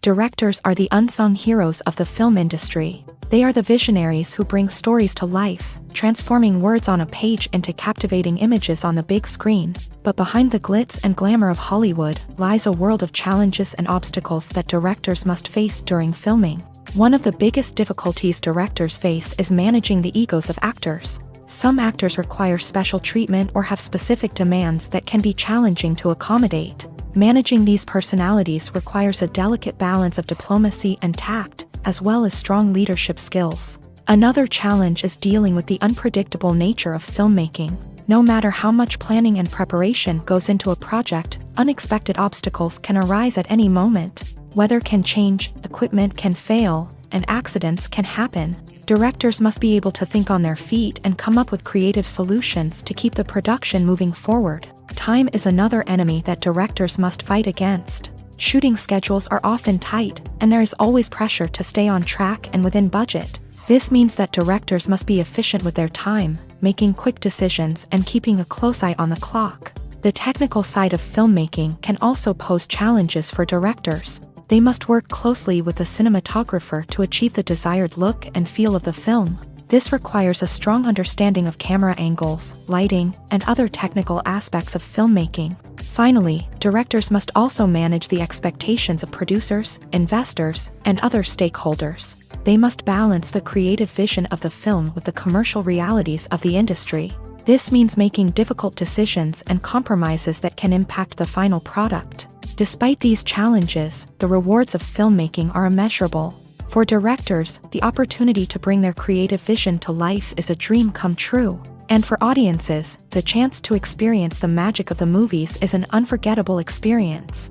Directors are the unsung heroes of the film industry. They are the visionaries who bring stories to life, transforming words on a page into captivating images on the big screen. But behind the glitz and glamour of Hollywood lies a world of challenges and obstacles that directors must face during filming. One of the biggest difficulties directors face is managing the egos of actors. Some actors require special treatment or have specific demands that can be challenging to accommodate. Managing these personalities requires a delicate balance of diplomacy and tact, as well as strong leadership skills. Another challenge is dealing with the unpredictable nature of filmmaking. No matter how much planning and preparation goes into a project, unexpected obstacles can arise at any moment. Weather can change, equipment can fail, and accidents can happen. Directors must be able to think on their feet and come up with creative solutions to keep the production moving forward. Time is another enemy that directors must fight against. Shooting schedules are often tight, and there is always pressure to stay on track and within budget. This means that directors must be efficient with their time, making quick decisions and keeping a close eye on the clock. The technical side of filmmaking can also pose challenges for directors. They must work closely with the cinematographer to achieve the desired look and feel of the film. This requires a strong understanding of camera angles, lighting, and other technical aspects of filmmaking. Finally, directors must also manage the expectations of producers, investors, and other stakeholders. They must balance the creative vision of the film with the commercial realities of the industry. This means making difficult decisions and compromises that can impact the final product. Despite these challenges, the rewards of filmmaking are immeasurable. For directors, the opportunity to bring their creative vision to life is a dream come true. And for audiences, the chance to experience the magic of the movies is an unforgettable experience.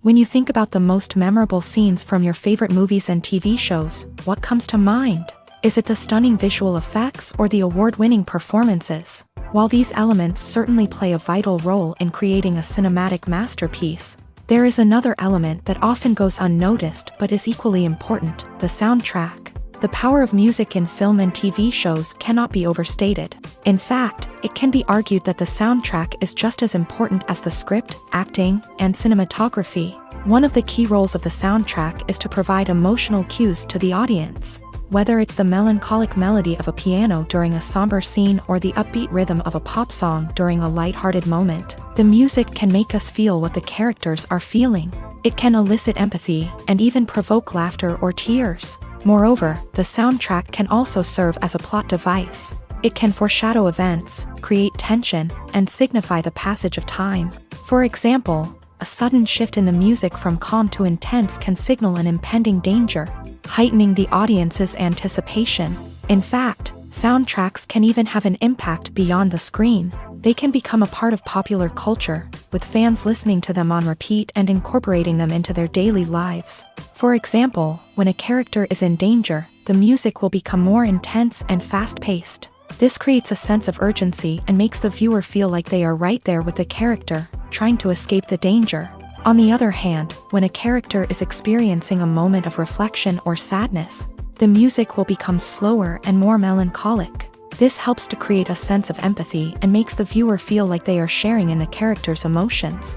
When you think about the most memorable scenes from your favorite movies and TV shows, what comes to mind? Is it the stunning visual effects or the award-winning performances? While these elements certainly play a vital role in creating a cinematic masterpiece, there is another element that often goes unnoticed but is equally important: the soundtrack. The power of music in film and TV shows cannot be overstated. In fact, it can be argued that the soundtrack is just as important as the script, acting, and cinematography. One of the key roles of the soundtrack is to provide emotional cues to the audience. Whether it's the melancholic melody of a piano during a somber scene or the upbeat rhythm of a pop song during a lighthearted moment, the music can make us feel what the characters are feeling. It can elicit empathy and even provoke laughter or tears. Moreover, the soundtrack can also serve as a plot device. It can foreshadow events, create tension, and signify the passage of time. For example, a sudden shift in the music from calm to intense can signal an impending danger, heightening the audience's anticipation. In fact, soundtracks can even have an impact beyond the screen. They can become a part of popular culture, with fans listening to them on repeat and incorporating them into their daily lives. For example, when a character is in danger, the music will become more intense and fast-paced. This creates a sense of urgency and makes the viewer feel like they are right there with the character, trying to escape the danger. On the other hand, when a character is experiencing a moment of reflection or sadness, the music will become slower and more melancholic. This helps to create a sense of empathy and makes the viewer feel like they are sharing in the character's emotions.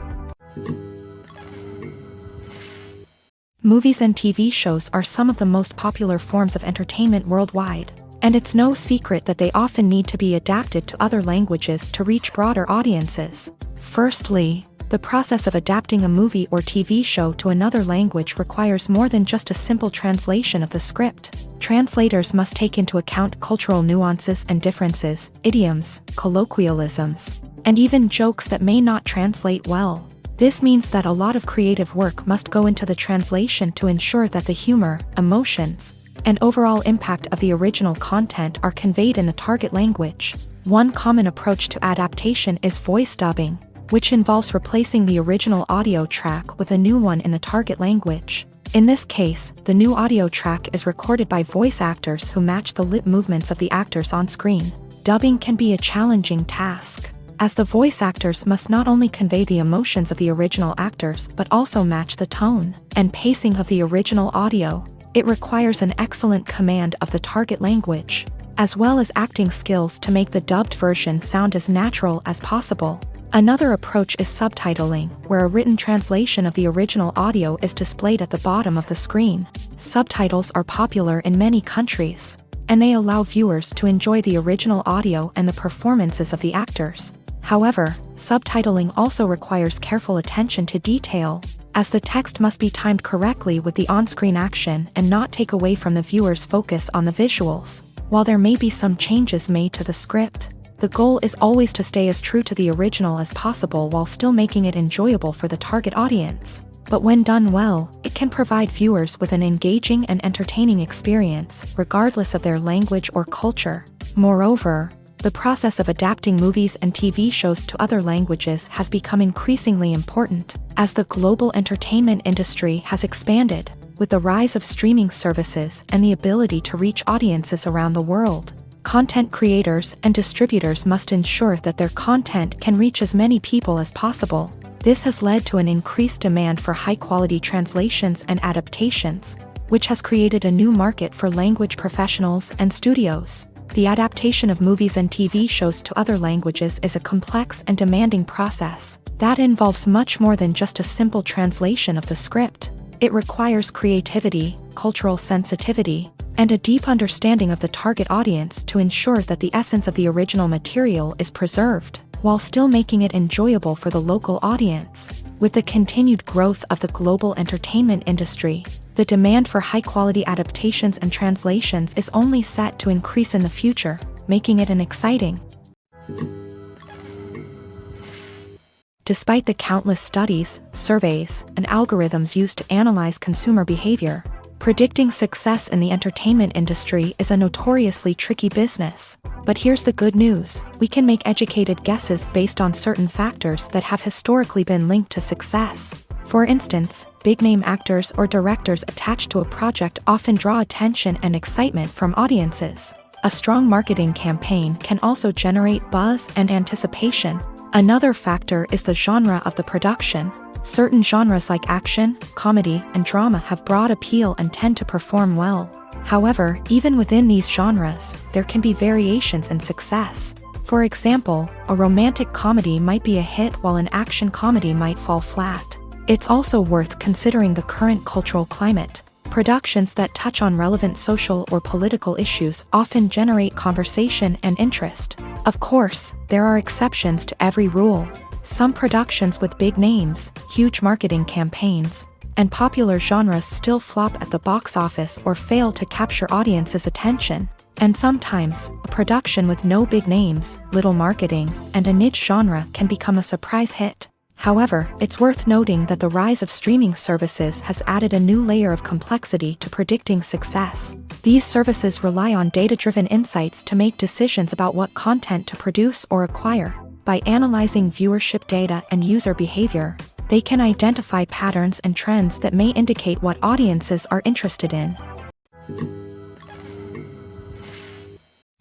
Movies and TV shows are some of the most popular forms of entertainment worldwide, and it's no secret that they often need to be adapted to other languages to reach broader audiences. Firstly, the process of adapting a movie or TV show to another language requires more than just a simple translation of the script. Translators must take into account cultural nuances and differences, idioms, colloquialisms, and even jokes that may not translate well. This means that a lot of creative work must go into the translation to ensure that the humor, emotions, and overall impact of the original content are conveyed in the target language. One common approach to adaptation is voice dubbing, which involves replacing the original audio track with a new one in the target language. In this case, the new audio track is recorded by voice actors who match the lip movements of the actors on screen. Dubbing can be a challenging task, as the voice actors must not only convey the emotions of the original actors but also match the tone and pacing of the original audio. It requires an excellent command of the target language, as well as acting skills to make the dubbed version sound as natural as possible. Another approach is subtitling, where a written translation of the original audio is displayed at the bottom of the screen. Subtitles are popular in many countries, and they allow viewers to enjoy the original audio and the performances of the actors. However, subtitling also requires careful attention to detail, as the text must be timed correctly with the on-screen action and not take away from the viewer's focus on the visuals. While there may be some changes made to the script, the goal is always to stay as true to the original as possible while still making it enjoyable for the target audience. But when done well, it can provide viewers with an engaging and entertaining experience, regardless of their language or culture. Moreover, the process of adapting movies and TV shows to other languages has become increasingly important, as the global entertainment industry has expanded, with the rise of streaming services and the ability to reach audiences around the world. Content creators and distributors must ensure that their content can reach as many people as possible. This has led to an increased demand for high-quality translations and adaptations, which has created a new market for language professionals and studios. The adaptation of movies and TV shows to other languages is a complex and demanding process, That involves much more than just a simple translation of the script. It requires creativity, cultural sensitivity, and a deep understanding of the target audience to ensure that the essence of the original material is preserved, while still making it enjoyable for the local audience. With the continued growth of the global entertainment industry, the demand for high-quality adaptations and translations is only set to increase in the future, making it an exciting. Despite the countless studies, surveys, and algorithms used to analyze consumer behavior, predicting success in the entertainment industry is a notoriously tricky business. But here's the good news: we can make educated guesses based on certain factors that have historically been linked to success. For instance, big-name actors or directors attached to a project often draw attention and excitement from audiences. A strong marketing campaign can also generate buzz and anticipation. Another factor is the genre of the production. Certain genres like action, comedy, and drama have broad appeal and tend to perform well. However, even within these genres, there can be variations in success. For example, a romantic comedy might be a hit while an action comedy might fall flat. It's also worth considering the current cultural climate. Productions that touch on relevant social or political issues often generate conversation and interest. Of course, there are exceptions to every rule. Some productions with big names, huge marketing campaigns, and popular genres still flop at the box office or fail to capture audiences' attention. And sometimes, a production with no big names, little marketing, and a niche genre can become a surprise hit. However, it's worth noting that the rise of streaming services has added a new layer of complexity to predicting success. These services rely on data-driven insights to make decisions about what content to produce or acquire. By analyzing viewership data and user behavior, they can identify patterns and trends that may indicate what audiences are interested in.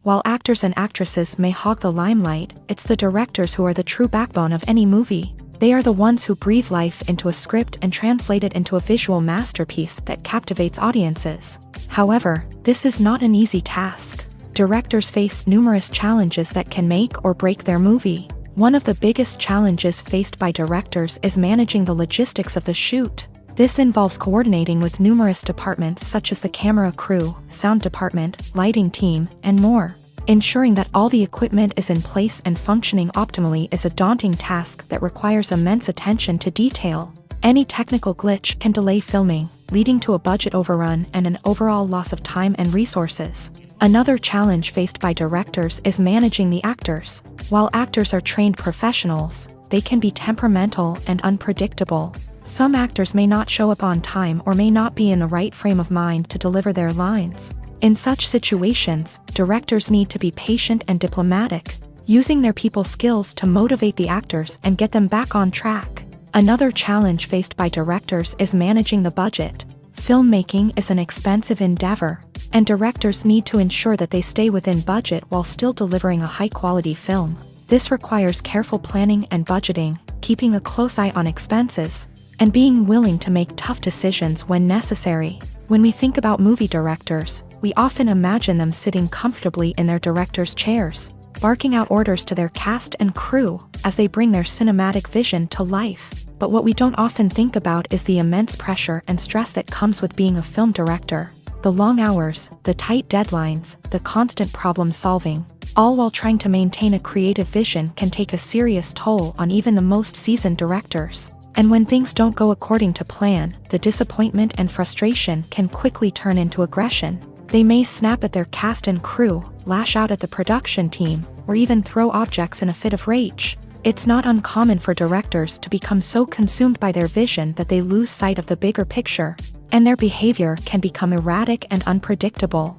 While actors and actresses may hog the limelight, it's the directors who are the true backbone of any movie. They are the ones who breathe life into a script and translate it into a visual masterpiece that captivates audiences. However, this is not an easy task. Directors face numerous challenges that can make or break their movie. One of the biggest challenges faced by directors is managing the logistics of the shoot. This involves coordinating with numerous departments such as the camera crew, sound department, lighting team, and more. Ensuring that all the equipment is in place and functioning optimally is a daunting task that requires immense attention to detail. Any technical glitch can delay filming, leading to a budget overrun and an overall loss of time and resources. Another challenge faced by directors is managing the actors. While actors are trained professionals, they can be temperamental and unpredictable. Some actors may not show up on time or may not be in the right frame of mind to deliver their lines. In such situations, directors need to be patient and diplomatic, using their people skills to motivate the actors and get them back on track. Another challenge faced by directors is managing the budget. Filmmaking is an expensive endeavor, and directors need to ensure that they stay within budget while still delivering a high-quality film. This requires careful planning and budgeting, keeping a close eye on expenses, and being willing to make tough decisions when necessary. When we think about movie directors, we often imagine them sitting comfortably in their director's chairs, barking out orders to their cast and crew as they bring their cinematic vision to life. But what we don't often think about is the immense pressure and stress that comes with being a film director. The long hours, the tight deadlines, the constant problem-solving, all while trying to maintain a creative vision can take a serious toll on even the most seasoned directors. And when things don't go according to plan, the disappointment and frustration can quickly turn into aggression. They may snap at their cast and crew, lash out at the production team, or even throw objects in a fit of rage. It's not uncommon for directors to become so consumed by their vision that they lose sight of the bigger picture, and their behavior can become erratic and unpredictable.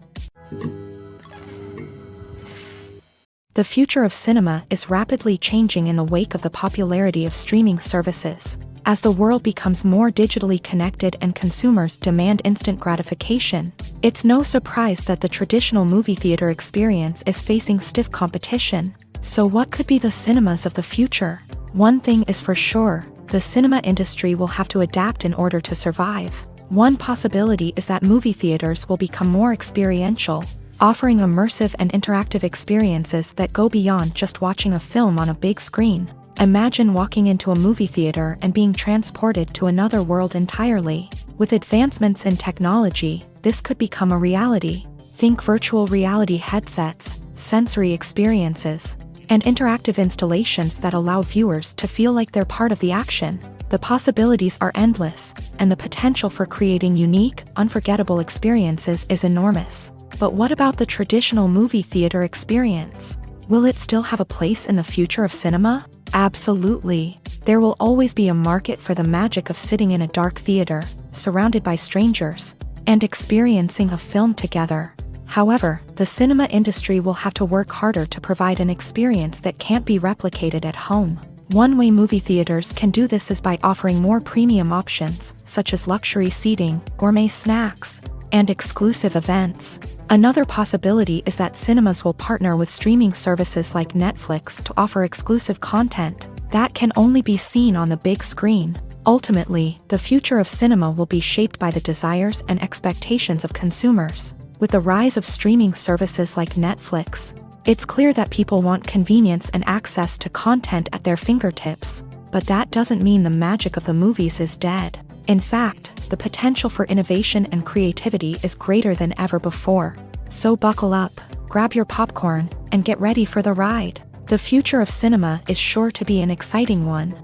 The future of cinema is rapidly changing in the wake of the popularity of streaming services. As the world becomes more digitally connected and consumers demand instant gratification, it's no surprise that the traditional movie theater experience is facing stiff competition. So what could be the cinemas of the future? One thing is for sure, the cinema industry will have to adapt in order to survive. One possibility is that movie theaters will become more experiential, offering immersive and interactive experiences that go beyond just watching a film on a big screen. Imagine walking into a movie theater and being transported to another world entirely. With advancements in technology, this could become a reality. Think virtual reality headsets, sensory experiences, and interactive installations that allow viewers to feel like they're part of the action. The possibilities are endless, and the potential for creating unique, unforgettable experiences is enormous. But what about the traditional movie theater experience? Will it still have a place in the future of cinema? Absolutely. There will always be a market for the magic of sitting in a dark theater, surrounded by strangers, and experiencing a film together. However, the cinema industry will have to work harder to provide an experience that can't be replicated at home. One way movie theaters can do this is by offering more premium options, such as luxury seating, gourmet snacks, and exclusive events. Another possibility is that cinemas will partner with streaming services like Netflix to offer exclusive content that can only be seen on the big screen. Ultimately, the future of cinema will be shaped by the desires and expectations of consumers. With the rise of streaming services like Netflix, it's clear that people want convenience and access to content at their fingertips. But that doesn't mean the magic of the movies is dead. In fact, the potential for innovation and creativity is greater than ever before. So buckle up, grab your popcorn, and get ready for the ride. The future of cinema is sure to be an exciting one.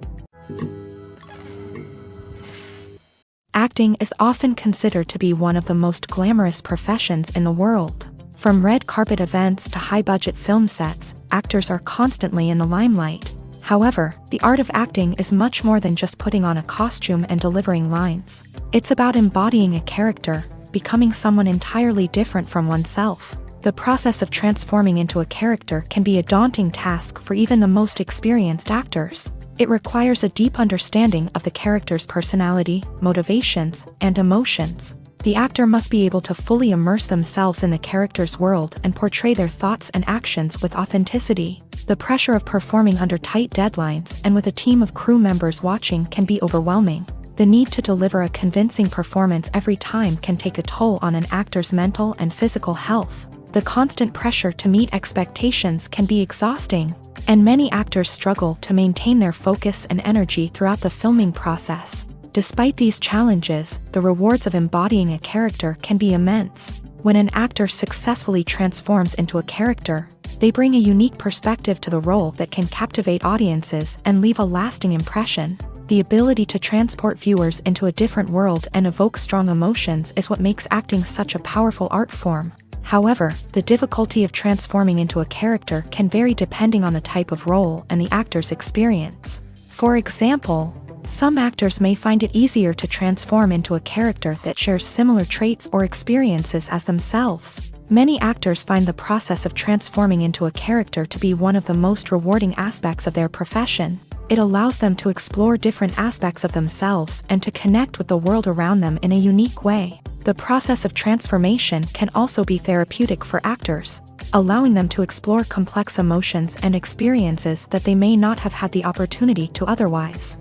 Acting is often considered to be one of the most glamorous professions in the world. From red carpet events to high-budget film sets, actors are constantly in the limelight. However, the art of acting is much more than just putting on a costume and delivering lines. It's about embodying a character, becoming someone entirely different from oneself. The process of transforming into a character can be a daunting task for even the most experienced actors. It requires a deep understanding of the character's personality, motivations, and emotions. The actor must be able to fully immerse themselves in the character's world and portray their thoughts and actions with authenticity. The pressure of performing under tight deadlines and with a team of crew members watching can be overwhelming. The need to deliver a convincing performance every time can take a toll on an actor's mental and physical health. The constant pressure to meet expectations can be exhausting, and many actors struggle to maintain their focus and energy throughout the filming process. Despite these challenges, the rewards of embodying a character can be immense. When an actor successfully transforms into a character, they bring a unique perspective to the role that can captivate audiences and leave a lasting impression. The ability to transport viewers into a different world and evoke strong emotions is what makes acting such a powerful art form. However, the difficulty of transforming into a character can vary depending on the type of role and the actor's experience. For example, some actors may find it easier to transform into a character that shares similar traits or experiences as themselves. Many actors find the process of transforming into a character to be one of the most rewarding aspects of their profession. It allows them to explore different aspects of themselves and to connect with the world around them in a unique way. The process of transformation can also be therapeutic for actors, allowing them to explore complex emotions and experiences that they may not have had the opportunity to otherwise.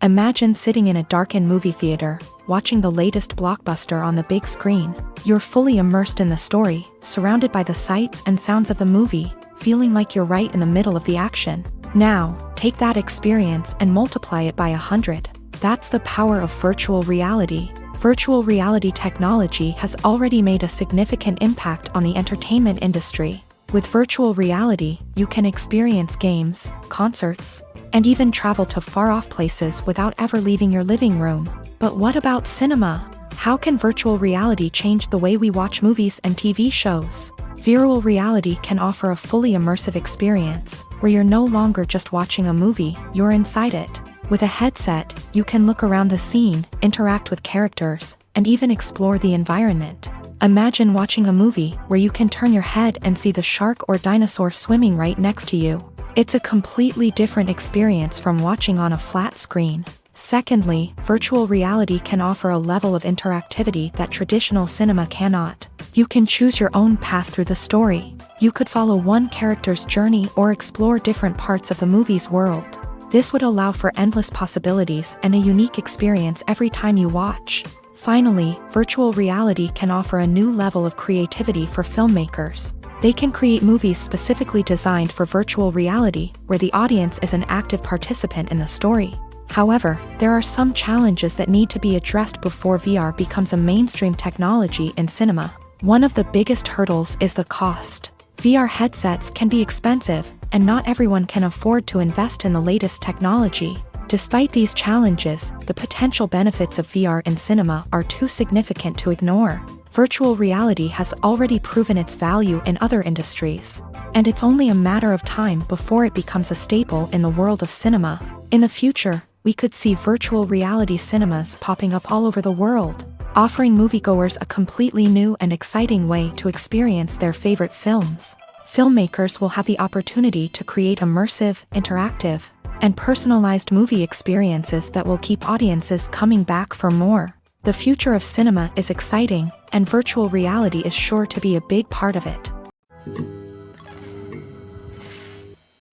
Imagine sitting in a darkened movie theater, watching the latest blockbuster on the big screen. You're fully immersed in the story, surrounded by the sights and sounds of the movie, feeling like you're right in the middle of the action. Now, take that experience and multiply it by 100. That's the power of virtual reality. Virtual reality technology has already made a significant impact on the entertainment industry. With virtual reality, you can experience games, concerts, and even travel to far-off places without ever leaving your living room. But what about cinema? How can virtual reality change the way we watch movies and TV shows? Virtual reality can offer a fully immersive experience, where you're no longer just watching a movie, you're inside it. With a headset, you can look around the scene, interact with characters, and even explore the environment. Imagine watching a movie where you can turn your head and see the shark or dinosaur swimming right next to you. It's a completely different experience from watching on a flat screen. Secondly, virtual reality can offer a level of interactivity that traditional cinema cannot. You can choose your own path through the story. You could follow one character's journey or explore different parts of the movie's world. This would allow for endless possibilities and a unique experience every time you watch. Finally, virtual reality can offer a new level of creativity for filmmakers. They can create movies specifically designed for virtual reality, where the audience is an active participant in the story. However, there are some challenges that need to be addressed before VR becomes a mainstream technology in cinema. One of the biggest hurdles is the cost. VR headsets can be expensive, and not everyone can afford to invest in the latest technology. Despite these challenges, the potential benefits of VR in cinema are too significant to ignore. Virtual reality has already proven its value in other industries, and it's only a matter of time before it becomes a staple in the world of cinema. In the future, we could see virtual reality cinemas popping up all over the world, offering moviegoers a completely new and exciting way to experience their favorite films. Filmmakers will have the opportunity to create immersive, interactive, and personalized movie experiences that will keep audiences coming back for more. The future of cinema is exciting, and virtual reality is sure to be a big part of it.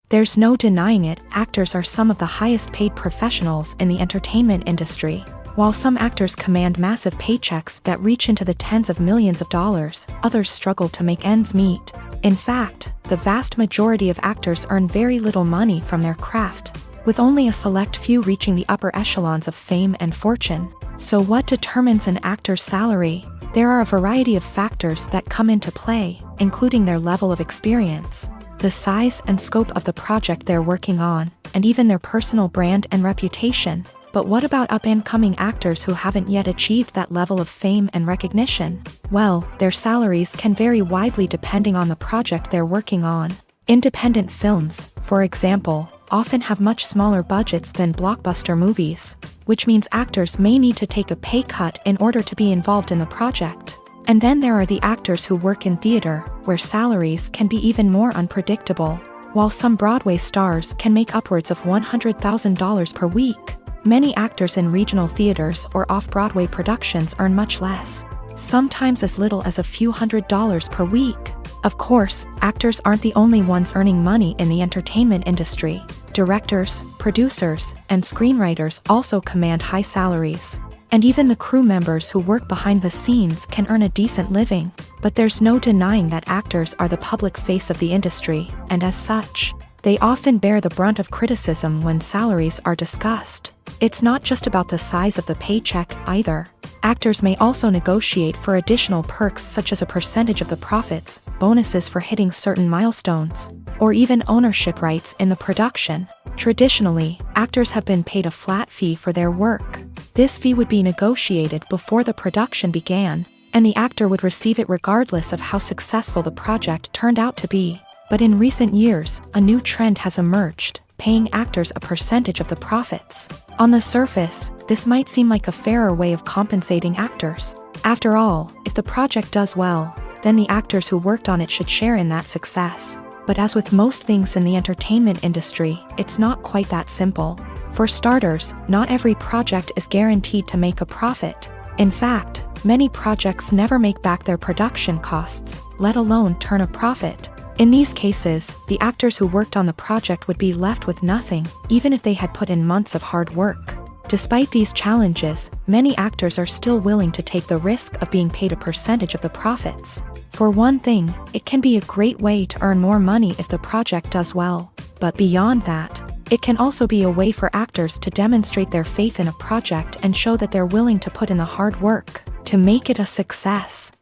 There's no denying it, actors are some of the highest paid professionals in the entertainment industry. While some actors command massive paychecks that reach into the tens of millions of dollars, others struggle to make ends meet. In fact, the vast majority of actors earn very little money from their craft, with only a select few reaching the upper echelons of fame and fortune. So what determines an actor's salary? There are a variety of factors that come into play, including their level of experience, the size and scope of the project they're working on, and even their personal brand and reputation. But what about up-and-coming actors who haven't yet achieved that level of fame and recognition? Well, their salaries can vary widely depending on the project they're working on. Independent films, for example, often have much smaller budgets than blockbuster movies, which means actors may need to take a pay cut in order to be involved in the project. And then there are the actors who work in theater, where salaries can be even more unpredictable. While some Broadway stars can make upwards of $100,000 per week, many actors in regional theaters or off-Broadway productions earn much less, sometimes as little as a few $100s per week. Of course, actors aren't the only ones earning money in the entertainment industry. Directors, producers, and screenwriters also command high salaries. And even the crew members who work behind the scenes can earn a decent living. But there's no denying that actors are the public face of the industry, and as such, they often bear the brunt of criticism when salaries are discussed. It's not just about the size of the paycheck, either. Actors may also negotiate for additional perks such as a percentage of the profits, bonuses for hitting certain milestones, or even ownership rights in the production. Traditionally, actors have been paid a flat fee for their work. This fee would be negotiated before the production began, and the actor would receive it regardless of how successful the project turned out to be. But in recent years, a new trend has emerged, paying actors a percentage of the profits. On the surface, this might seem like a fairer way of compensating actors. After all, if the project does well, then the actors who worked on it should share in that success. But as with most things in the entertainment industry, it's not quite that simple. For starters, not every project is guaranteed to make a profit. In fact, many projects never make back their production costs, let alone turn a profit. In these cases, the actors who worked on the project would be left with nothing, even if they had put in months of hard work. Despite these challenges, many actors are still willing to take the risk of being paid a percentage of the profits. For one thing, it can be a great way to earn more money if the project does well. But beyond that, it can also be a way for actors to demonstrate their faith in a project and show that they're willing to put in the hard work to make it a success.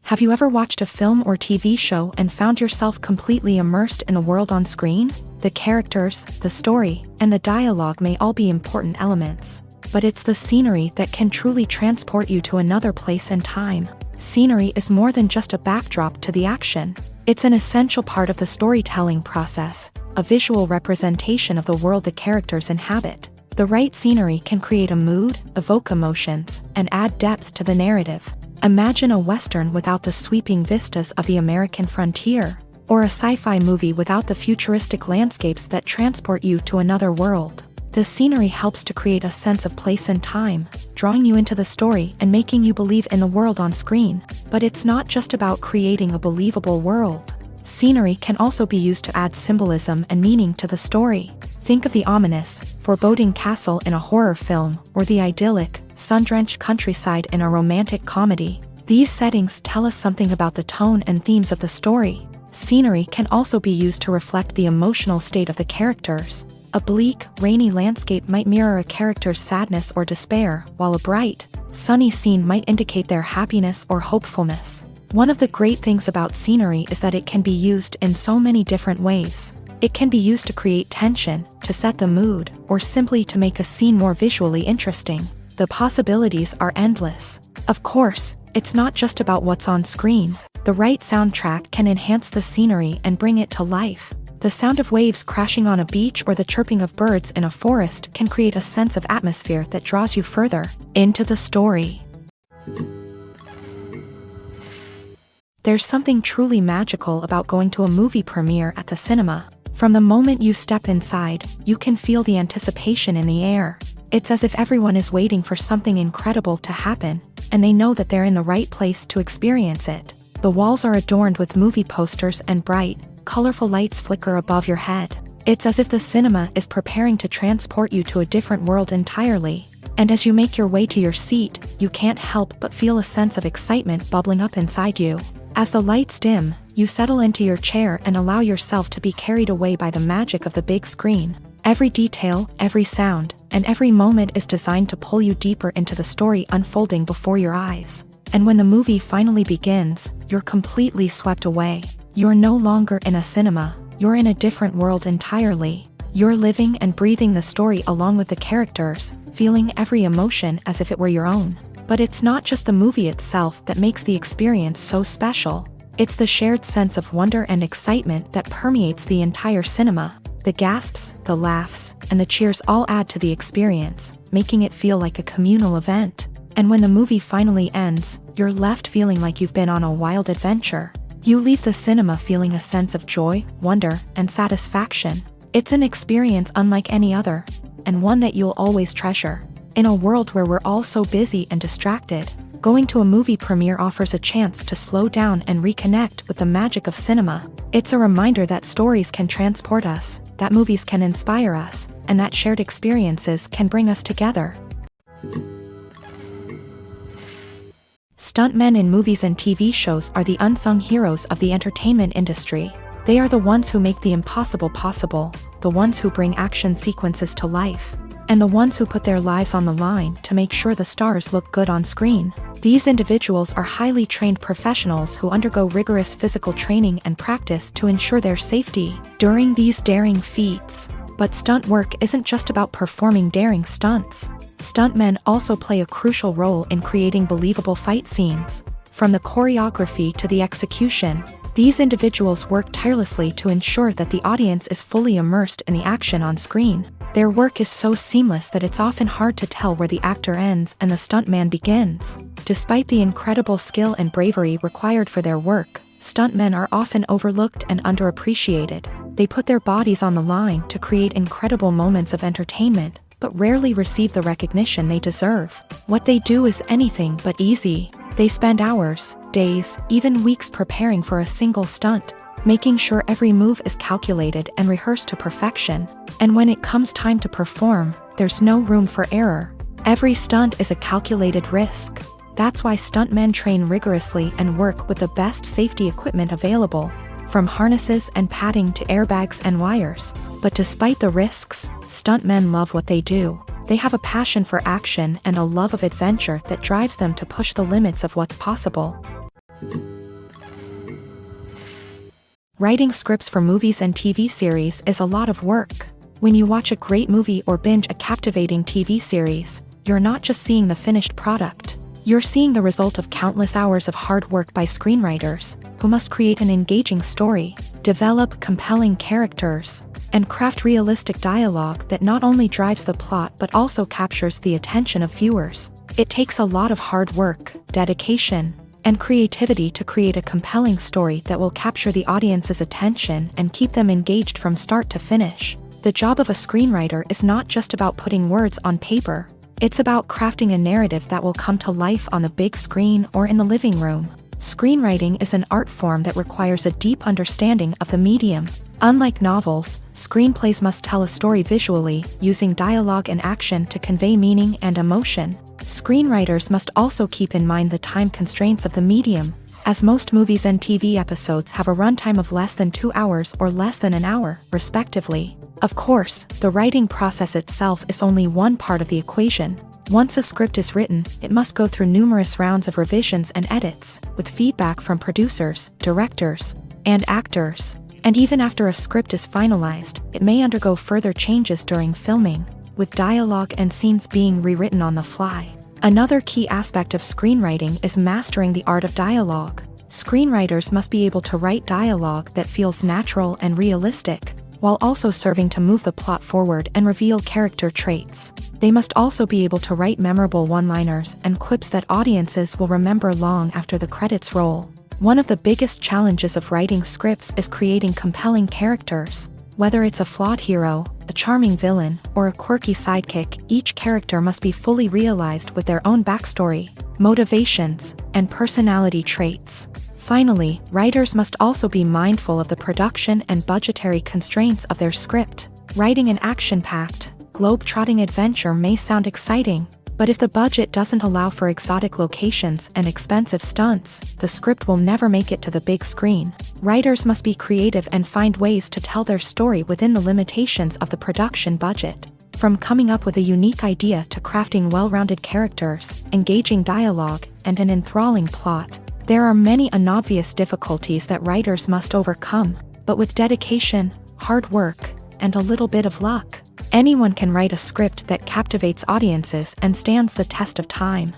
Have you ever watched a film or TV show and found yourself completely immersed in the world on screen? The characters, the story, and the dialogue may all be important elements, but it's the scenery that can truly transport you to another place and time. Scenery is more than just a backdrop to the action. It's an essential part of the storytelling process, a visual representation of the world the characters inhabit. The right scenery can create a mood, evoke emotions, and add depth to the narrative. Imagine a Western without the sweeping vistas of the American frontier, or a sci-fi movie without the futuristic landscapes that transport you to another world. The scenery helps to create a sense of place and time, drawing you into the story and making you believe in the world on screen. But it's not just about creating a believable world. Scenery can also be used to add symbolism and meaning to the story. Think of the ominous, foreboding castle in a horror film, or the idyllic, sun-drenched countryside in a romantic comedy. These settings tell us something about the tone and themes of the story. Scenery can also be used to reflect the emotional state of the characters. A bleak, rainy landscape might mirror a character's sadness or despair, while a bright, sunny scene might indicate their happiness or hopefulness. One of the great things about scenery is that it can be used in so many different ways. It can be used to create tension, to set the mood, or simply to make a scene more visually interesting. The possibilities are endless. Of course, it's not just about what's on screen. The right soundtrack can enhance the scenery and bring it to life. The sound of waves crashing on a beach or the chirping of birds in a forest can create a sense of atmosphere that draws you further into the story. There's something truly magical about going to a movie premiere at the cinema. From the moment you step inside, you can feel the anticipation in the air. It's as if everyone is waiting for something incredible to happen, and they know that they're in the right place to experience it. The walls are adorned with movie posters and bright, colorful lights flicker above your head. It's as if the cinema is preparing to transport you to a different world entirely. And as you make your way to your seat, you can't help but feel a sense of excitement bubbling up inside you. As the lights dim, you settle into your chair and allow yourself to be carried away by the magic of the big screen. Every detail, every sound, and every moment is designed to pull you deeper into the story unfolding before your eyes. And when the movie finally begins, you're completely swept away. You're no longer in a cinema, you're in a different world entirely. You're living and breathing the story along with the characters, feeling every emotion as if it were your own. But it's not just the movie itself that makes the experience so special. It's the shared sense of wonder and excitement that permeates the entire cinema. The gasps, the laughs, and the cheers all add to the experience, making it feel like a communal event. And when the movie finally ends, you're left feeling like you've been on a wild adventure. You leave the cinema feeling a sense of joy, wonder, and satisfaction. It's an experience unlike any other, and one that you'll always treasure. In a world where we're all so busy and distracted, going to a movie premiere offers a chance to slow down and reconnect with the magic of cinema. It's a reminder that stories can transport us, that movies can inspire us, and that shared experiences can bring us together. Stuntmen in movies and TV shows are the unsung heroes of the entertainment industry. They are the ones who make the impossible possible, the ones who bring action sequences to life, and the ones who put their lives on the line to make sure the stars look good on screen. These individuals are highly trained professionals who undergo rigorous physical training and practice to ensure their safety during these daring feats. But stunt work isn't just about performing daring stunts. Stuntmen also play a crucial role in creating believable fight scenes. From the choreography to the execution, these individuals work tirelessly to ensure that the audience is fully immersed in the action on screen. Their work is so seamless that it's often hard to tell where the actor ends and the stuntman begins. Despite the incredible skill and bravery required for their work, stuntmen are often overlooked and underappreciated. They put their bodies on the line to create incredible moments of entertainment, but rarely receive the recognition they deserve. What they do is anything but easy. They spend hours, days, even weeks preparing for a single stunt, making sure every move is calculated and rehearsed to perfection. And when it comes time to perform, there's no room for error. Every stunt is a calculated risk. That's why stuntmen train rigorously and work with the best safety equipment available, from harnesses and padding to airbags and wires. But despite the risks, stuntmen love what they do. They have a passion for action and a love of adventure that drives them to push the limits of what's possible. Writing scripts for movies and TV series is a lot of work. When you watch a great movie or binge a captivating TV series, you're not just seeing the finished product. You're seeing the result of countless hours of hard work by screenwriters, who must create an engaging story, develop compelling characters, and craft realistic dialogue that not only drives the plot but also captures the attention of viewers. It takes a lot of hard work, dedication, and creativity to create a compelling story that will capture the audience's attention and keep them engaged from start to finish. The job of a screenwriter is not just about putting words on paper. It's about crafting a narrative that will come to life on the big screen or in the living room. Screenwriting is an art form that requires a deep understanding of the medium. Unlike novels, screenplays must tell a story visually, using dialogue and action to convey meaning and emotion. Screenwriters must also keep in mind the time constraints of the medium, as most movies and TV episodes have a runtime of less than 2 hours or less than an hour, respectively. Of course, the writing process itself is only one part of the equation. Once a script is written, it must go through numerous rounds of revisions and edits, with feedback from producers, directors, and actors. And even after a script is finalized, it may undergo further changes during filming, with dialogue and scenes being rewritten on the fly. Another key aspect of screenwriting is mastering the art of dialogue. Screenwriters must be able to write dialogue that feels natural and realistic, while also serving to move the plot forward and reveal character traits. They must also be able to write memorable one-liners and quips that audiences will remember long after the credits roll. One of the biggest challenges of writing scripts is creating compelling characters. Whether it's a flawed hero, a charming villain, or a quirky sidekick, each character must be fully realized with their own backstory, motivations, and personality traits. Finally, writers must also be mindful of the production and budgetary constraints of their script. Writing an action-packed, globe-trotting adventure may sound exciting, but if the budget doesn't allow for exotic locations and expensive stunts, the script will never make it to the big screen. Writers must be creative and find ways to tell their story within the limitations of the production budget. From coming up with a unique idea to crafting well-rounded characters, engaging dialogue, and an enthralling plot, there are many unobvious difficulties that writers must overcome, but with dedication, hard work, and a little bit of luck, anyone can write a script that captivates audiences and stands the test of time.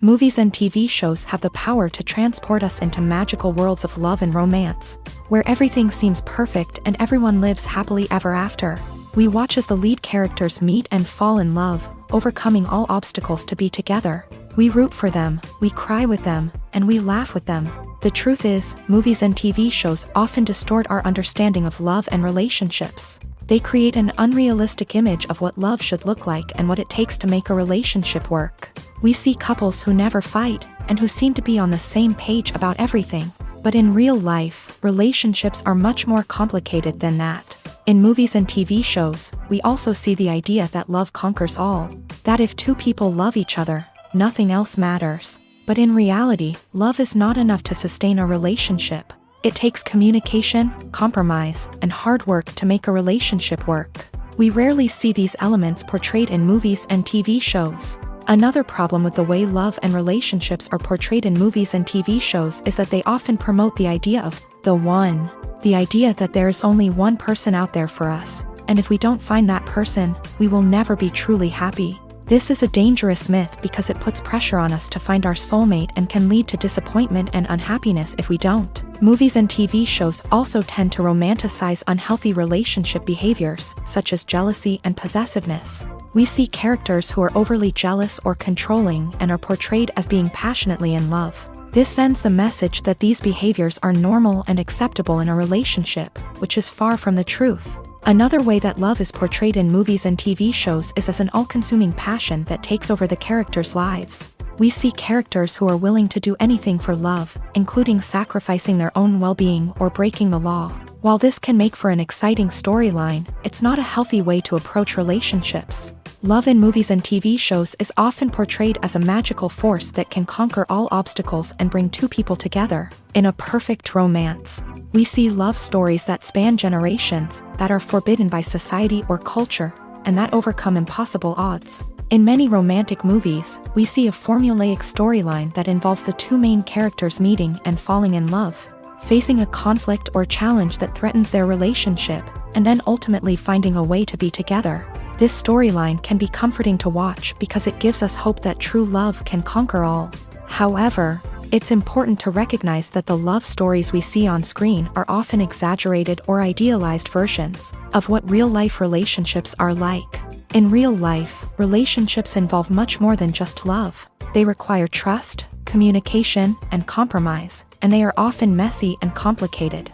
Movies and TV shows have the power to transport us into magical worlds of love and romance, where everything seems perfect and everyone lives happily ever after. We watch as the lead characters meet and fall in love, overcoming all obstacles to be together. We root for them, we cry with them, and we laugh with them. The truth is, movies and TV shows often distort our understanding of love and relationships. They create an unrealistic image of what love should look like and what it takes to make a relationship work. We see couples who never fight, and who seem to be on the same page about everything. But in real life, relationships are much more complicated than that. In movies and TV shows, we also see the idea that love conquers all. That if two people love each other, nothing else matters. But in reality, love is not enough to sustain a relationship. It takes communication, compromise, and hard work to make a relationship work. We rarely see these elements portrayed in movies and TV shows. Another problem with the way love and relationships are portrayed in movies and TV shows is that they often promote the idea of the one. The idea that there is only one person out there for us, and if we don't find that person, we will never be truly happy. This is a dangerous myth because it puts pressure on us to find our soulmate and can lead to disappointment and unhappiness if we don't. Movies and TV shows also tend to romanticize unhealthy relationship behaviors, such as jealousy and possessiveness. We see characters who are overly jealous or controlling and are portrayed as being passionately in love. This sends the message that these behaviors are normal and acceptable in a relationship, which is far from the truth. Another way that love is portrayed in movies and TV shows is as an all-consuming passion that takes over the characters' lives. We see characters who are willing to do anything for love, including sacrificing their own well-being or breaking the law. While this can make for an exciting storyline, it's not a healthy way to approach relationships. Love in movies and TV shows is often portrayed as a magical force that can conquer all obstacles and bring two people together in a perfect romance. We see love stories that span generations, that are forbidden by society or culture, and that overcome impossible odds. In many romantic movies, we see a formulaic storyline that involves the two main characters meeting and falling in love, facing a conflict or challenge that threatens their relationship, and then ultimately finding a way to be together. This storyline can be comforting to watch because it gives us hope that true love can conquer all. However, it's important to recognize that the love stories we see on screen are often exaggerated or idealized versions of what real-life relationships are like. In real life, relationships involve much more than just love. They require trust, communication, and compromise, and they are often messy and complicated.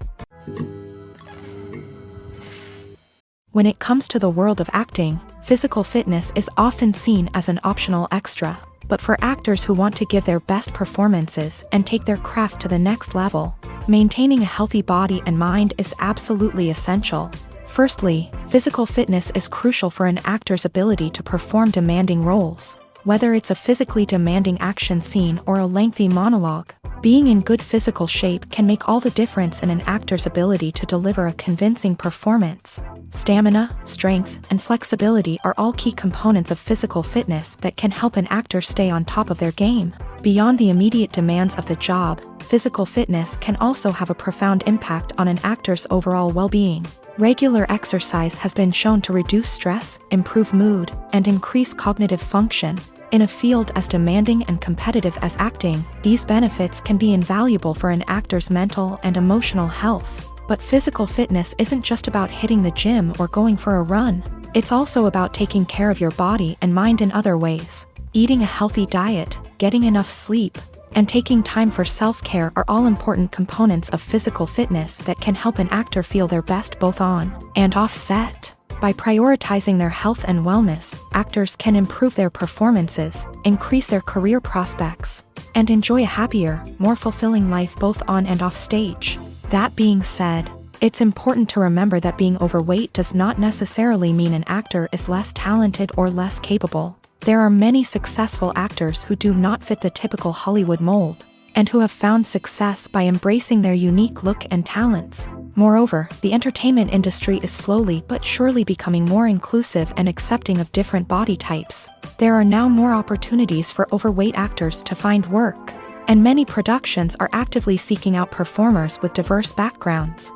When it comes to the world of acting, physical fitness is often seen as an optional extra. But for actors who want to give their best performances and take their craft to the next level, maintaining a healthy body and mind is absolutely essential. Firstly, physical fitness is crucial for an actor's ability to perform demanding roles. Whether it's a physically demanding action scene or a lengthy monologue, being in good physical shape can make all the difference in an actor's ability to deliver a convincing performance. Stamina, strength, and flexibility are all key components of physical fitness that can help an actor stay on top of their game. Beyond the immediate demands of the job, physical fitness can also have a profound impact on an actor's overall well-being. Regular exercise has been shown to reduce stress, improve mood, and increase cognitive function. In a field as demanding and competitive as acting, these benefits can be invaluable for an actor's mental and emotional health. But physical fitness isn't just about hitting the gym or going for a run. It's also about taking care of your body and mind in other ways. Eating a healthy diet, getting enough sleep, and taking time for self-care are all important components of physical fitness that can help an actor feel their best both on and off set. By prioritizing their health and wellness, actors can improve their performances, increase their career prospects, and enjoy a happier, more fulfilling life both on and off stage. That being said, it's important to remember that being overweight does not necessarily mean an actor is less talented or less capable. There are many successful actors who do not fit the typical Hollywood mold, and who have found success by embracing their unique look and talents. Moreover, the entertainment industry is slowly but surely becoming more inclusive and accepting of different body types. There are now more opportunities for overweight actors to find work, and many productions are actively seeking out performers with diverse backgrounds.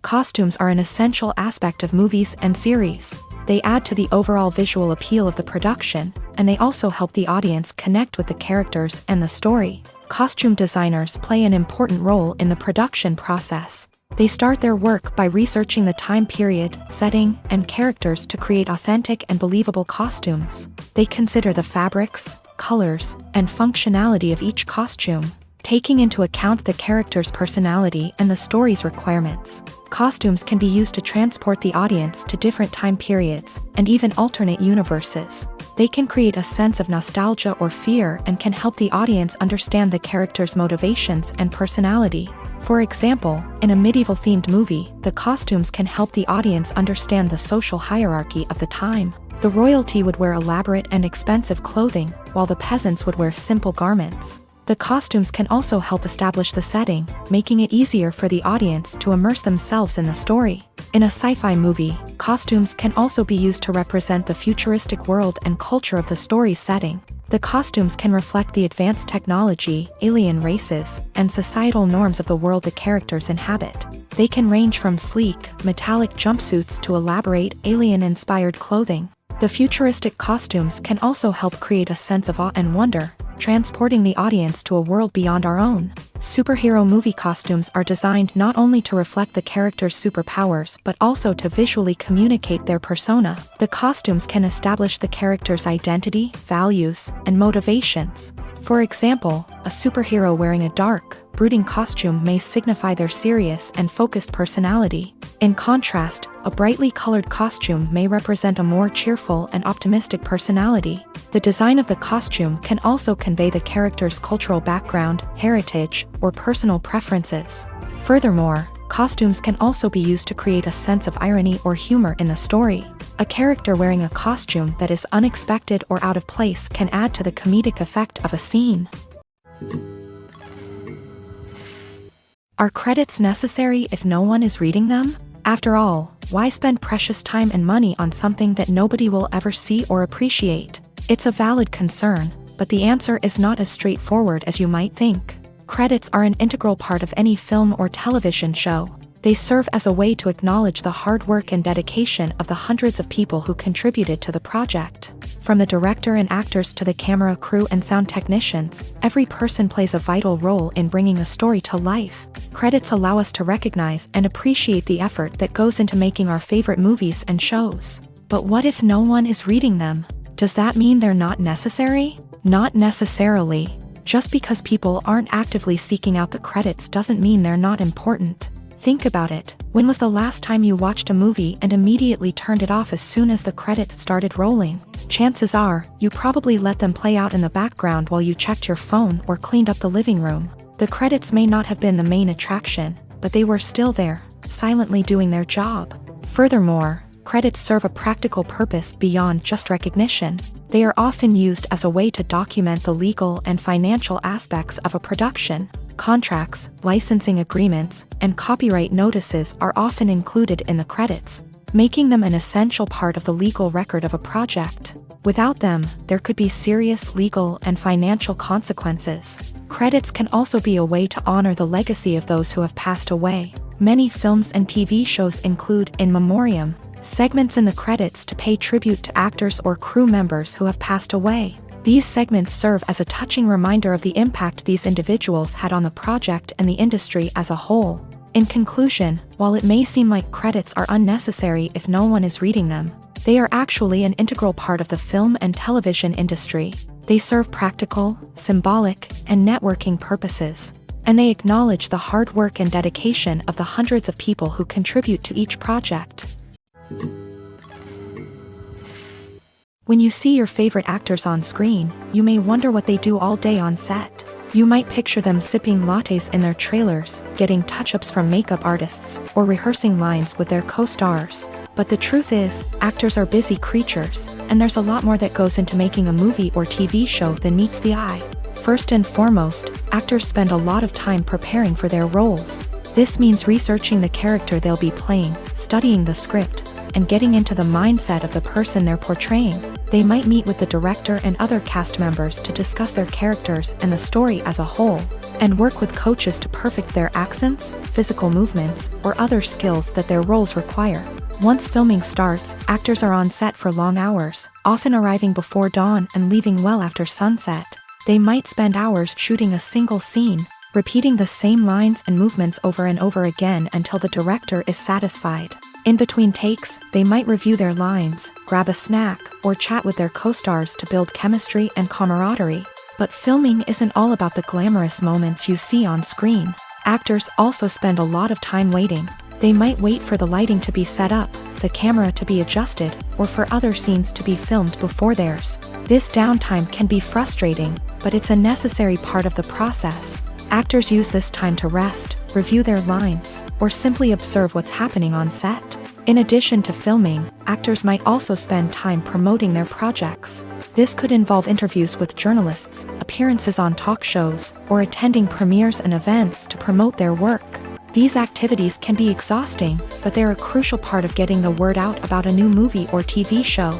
Costumes are an essential aspect of movies and series. They add to the overall visual appeal of the production, and they also help the audience connect with the characters and the story. Costume designers play an important role in the production process. They start their work by researching the time period, setting, and characters to create authentic and believable costumes. They consider the fabrics, colors, and functionality of each costume, taking into account the character's personality and the story's requirements. Costumes can be used to transport the audience to different time periods, and even alternate universes. They can create a sense of nostalgia or fear and can help the audience understand the character's motivations and personality. For example, in a medieval-themed movie, the costumes can help the audience understand the social hierarchy of the time. The royalty would wear elaborate and expensive clothing, while the peasants would wear simple garments. The costumes can also help establish the setting, making it easier for the audience to immerse themselves in the story. In a sci-fi movie, costumes can also be used to represent the futuristic world and culture of the story's setting. The costumes can reflect the advanced technology, alien races, and societal norms of the world the characters inhabit. They can range from sleek, metallic jumpsuits to elaborate, alien-inspired clothing. The futuristic costumes can also help create a sense of awe and wonder, transporting the audience to a world beyond our own. Superhero movie costumes are designed not only to reflect the character's superpowers but also to visually communicate their persona. The costumes can establish the character's identity, values, and motivations. For example, a superhero wearing a dark, brooding costume may signify their serious and focused personality. In contrast, a brightly colored costume may represent a more cheerful and optimistic personality. The design of the costume can also convey the character's cultural background, heritage, or personal preferences. Furthermore, costumes can also be used to create a sense of irony or humor in the story. A character wearing a costume that is unexpected or out of place can add to the comedic effect of a scene. Are credits necessary if no one is reading them? After all, why spend precious time and money on something that nobody will ever see or appreciate? It's a valid concern, but the answer is not as straightforward as you might think. Credits are an integral part of any film or television show. They serve as a way to acknowledge the hard work and dedication of the hundreds of people who contributed to the project. From the director and actors to the camera crew and sound technicians, every person plays a vital role in bringing a story to life. Credits allow us to recognize and appreciate the effort that goes into making our favorite movies and shows. But what if no one is reading them? Does that mean they're not necessary? Not necessarily. Just because people aren't actively seeking out the credits doesn't mean they're not important. Think about it. When was the last time you watched a movie and immediately turned it off as soon as the credits started rolling? Chances are, you probably let them play out in the background while you checked your phone or cleaned up the living room. The credits may not have been the main attraction, but they were still there, silently doing their job. Furthermore, credits serve a practical purpose beyond just recognition. They are often used as a way to document the legal and financial aspects of a production. Contracts, licensing agreements, and copyright notices are often included in the credits, making them an essential part of the legal record of a project. Without them, there could be serious legal and financial consequences. Credits can also be a way to honor the legacy of those who have passed away. Many films and TV shows include in memoriam segments in the credits to pay tribute to actors or crew members who have passed away. These segments serve as a touching reminder of the impact these individuals had on the project and the industry as a whole. In conclusion, while it may seem like credits are unnecessary if no one is reading them, they are actually an integral part of the film and television industry. They serve practical, symbolic, and networking purposes, and they acknowledge the hard work and dedication of the hundreds of people who contribute to each project. When you see your favorite actors on screen, you may wonder what they do all day on set. You might picture them sipping lattes in their trailers, getting touch-ups from makeup artists, or rehearsing lines with their co-stars. But the truth is, actors are busy creatures, and there's a lot more that goes into making a movie or TV show than meets the eye. First and foremost, actors spend a lot of time preparing for their roles. This means researching the character they'll be playing, studying the script, and getting into the mindset of the person they're portraying. They might meet with the director and other cast members to discuss their characters and the story as a whole, and work with coaches to perfect their accents, physical movements, or other skills that their roles require. Once filming starts, actors are on set for long hours, often arriving before dawn and leaving well after sunset. They might spend hours shooting a single scene, repeating the same lines and movements over and over again until the director is satisfied. In between takes, they might review their lines, grab a snack, or chat with their co-stars to build chemistry and camaraderie. But filming isn't all about the glamorous moments you see on screen. Actors also spend a lot of time waiting. They might wait for the lighting to be set up, the camera to be adjusted, or for other scenes to be filmed before theirs. This downtime can be frustrating, but it's a necessary part of the process. Actors use this time to rest, review their lines, or simply observe what's happening on set. In addition to filming, actors might also spend time promoting their projects. This could involve interviews with journalists, appearances on talk shows, or attending premieres and events to promote their work. These activities can be exhausting, but they're a crucial part of getting the word out about a new movie or TV show.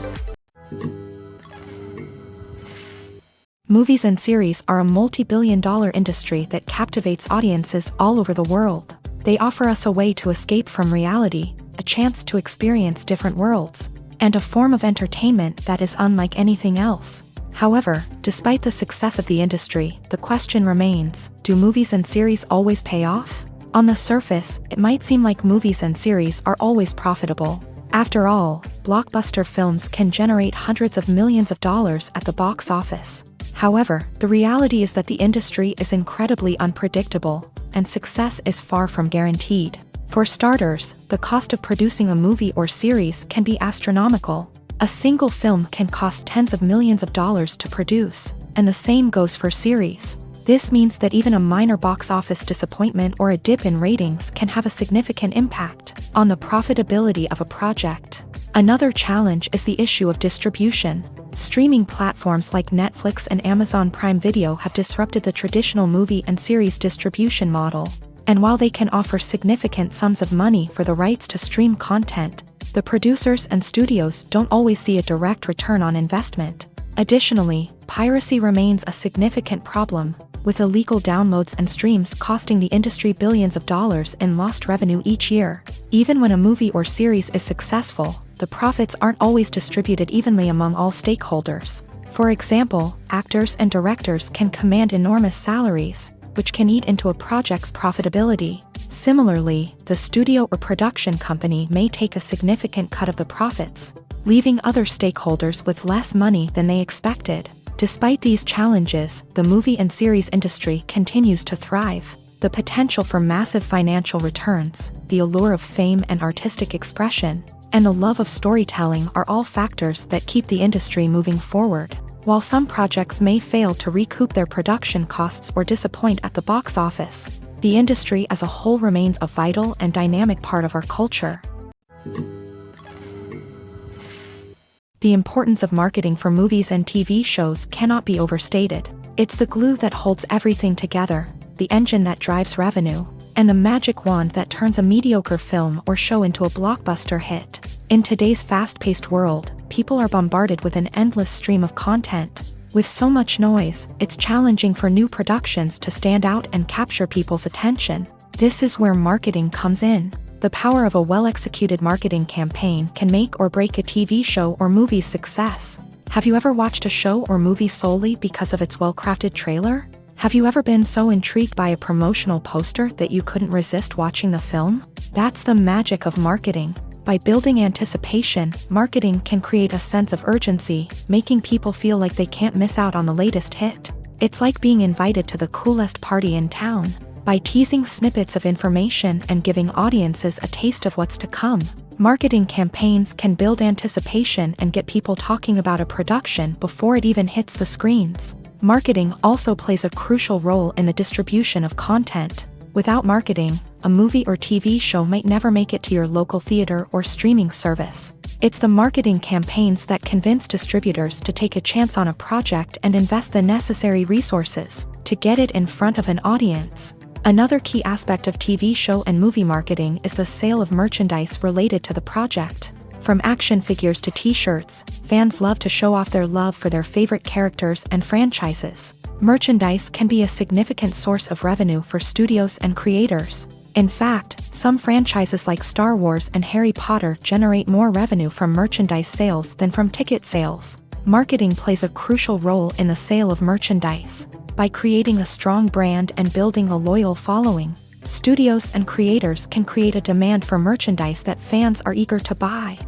Movies and series are a multi-billion-dollar industry that captivates audiences all over the world. They offer us a way to escape from reality, a chance to experience different worlds, and a form of entertainment that is unlike anything else. However, despite the success of the industry, the question remains, do movies and series always pay off? On the surface, it might seem like movies and series are always profitable. After all, blockbuster films can generate hundreds of millions of dollars at the box office. However, the reality is that the industry is incredibly unpredictable, and success is far from guaranteed. For starters, the cost of producing a movie or series can be astronomical. A single film can cost tens of millions of dollars to produce, and the same goes for series. This means that even a minor box office disappointment or a dip in ratings can have a significant impact on the profitability of a project. Another challenge is the issue of distribution. Streaming platforms like Netflix and Amazon Prime Video have disrupted the traditional movie and series distribution model. And while they can offer significant sums of money for the rights to stream content, the producers and studios don't always see a direct return on investment. Additionally, piracy remains a significant problem, with illegal downloads and streams costing the industry billions of dollars in lost revenue each year. Even when a movie or series is successful, the profits aren't always distributed evenly among all stakeholders. For example, actors and directors can command enormous salaries, which can eat into a project's profitability. Similarly, the studio or production company may take a significant cut of the profits, leaving other stakeholders with less money than they expected. Despite these challenges, the movie and series industry continues to thrive. The potential for massive financial returns, the allure of fame and artistic expression, and the love of storytelling are all factors that keep the industry moving forward. While some projects may fail to recoup their production costs or disappoint at the box office, the industry as a whole remains a vital and dynamic part of our culture. The importance of marketing for movies and TV shows cannot be overstated. It's the glue that holds everything together, the engine that drives revenue, and the magic wand that turns a mediocre film or show into a blockbuster hit. In today's fast-paced world, people are bombarded with an endless stream of content. With so much noise, it's challenging for new productions to stand out and capture people's attention. This is where marketing comes in. The power of a well-executed marketing campaign can make or break a TV show or movie's success. Have you ever watched a show or movie solely because of its well-crafted trailer? Have you ever been so intrigued by a promotional poster that you couldn't resist watching the film? That's the magic of marketing. By building anticipation, marketing can create a sense of urgency, making people feel like they can't miss out on the latest hit. It's like being invited to the coolest party in town. By teasing snippets of information and giving audiences a taste of what's to come, marketing campaigns can build anticipation and get people talking about a production before it even hits the screens. Marketing also plays a crucial role in the distribution of content. Without marketing, a movie or TV show might never make it to your local theater or streaming service. It's the marketing campaigns that convince distributors to take a chance on a project and invest the necessary resources to get it in front of an audience. Another key aspect of TV show and movie marketing is the sale of merchandise related to the project. From action figures to t-shirts, fans love to show off their love for their favorite characters and franchises. Merchandise can be a significant source of revenue for studios and creators. In fact, some franchises like Star Wars and Harry Potter generate more revenue from merchandise sales than from ticket sales. Marketing plays a crucial role in the sale of merchandise. By creating a strong brand and building a loyal following, studios and creators can create a demand for merchandise that fans are eager to buy.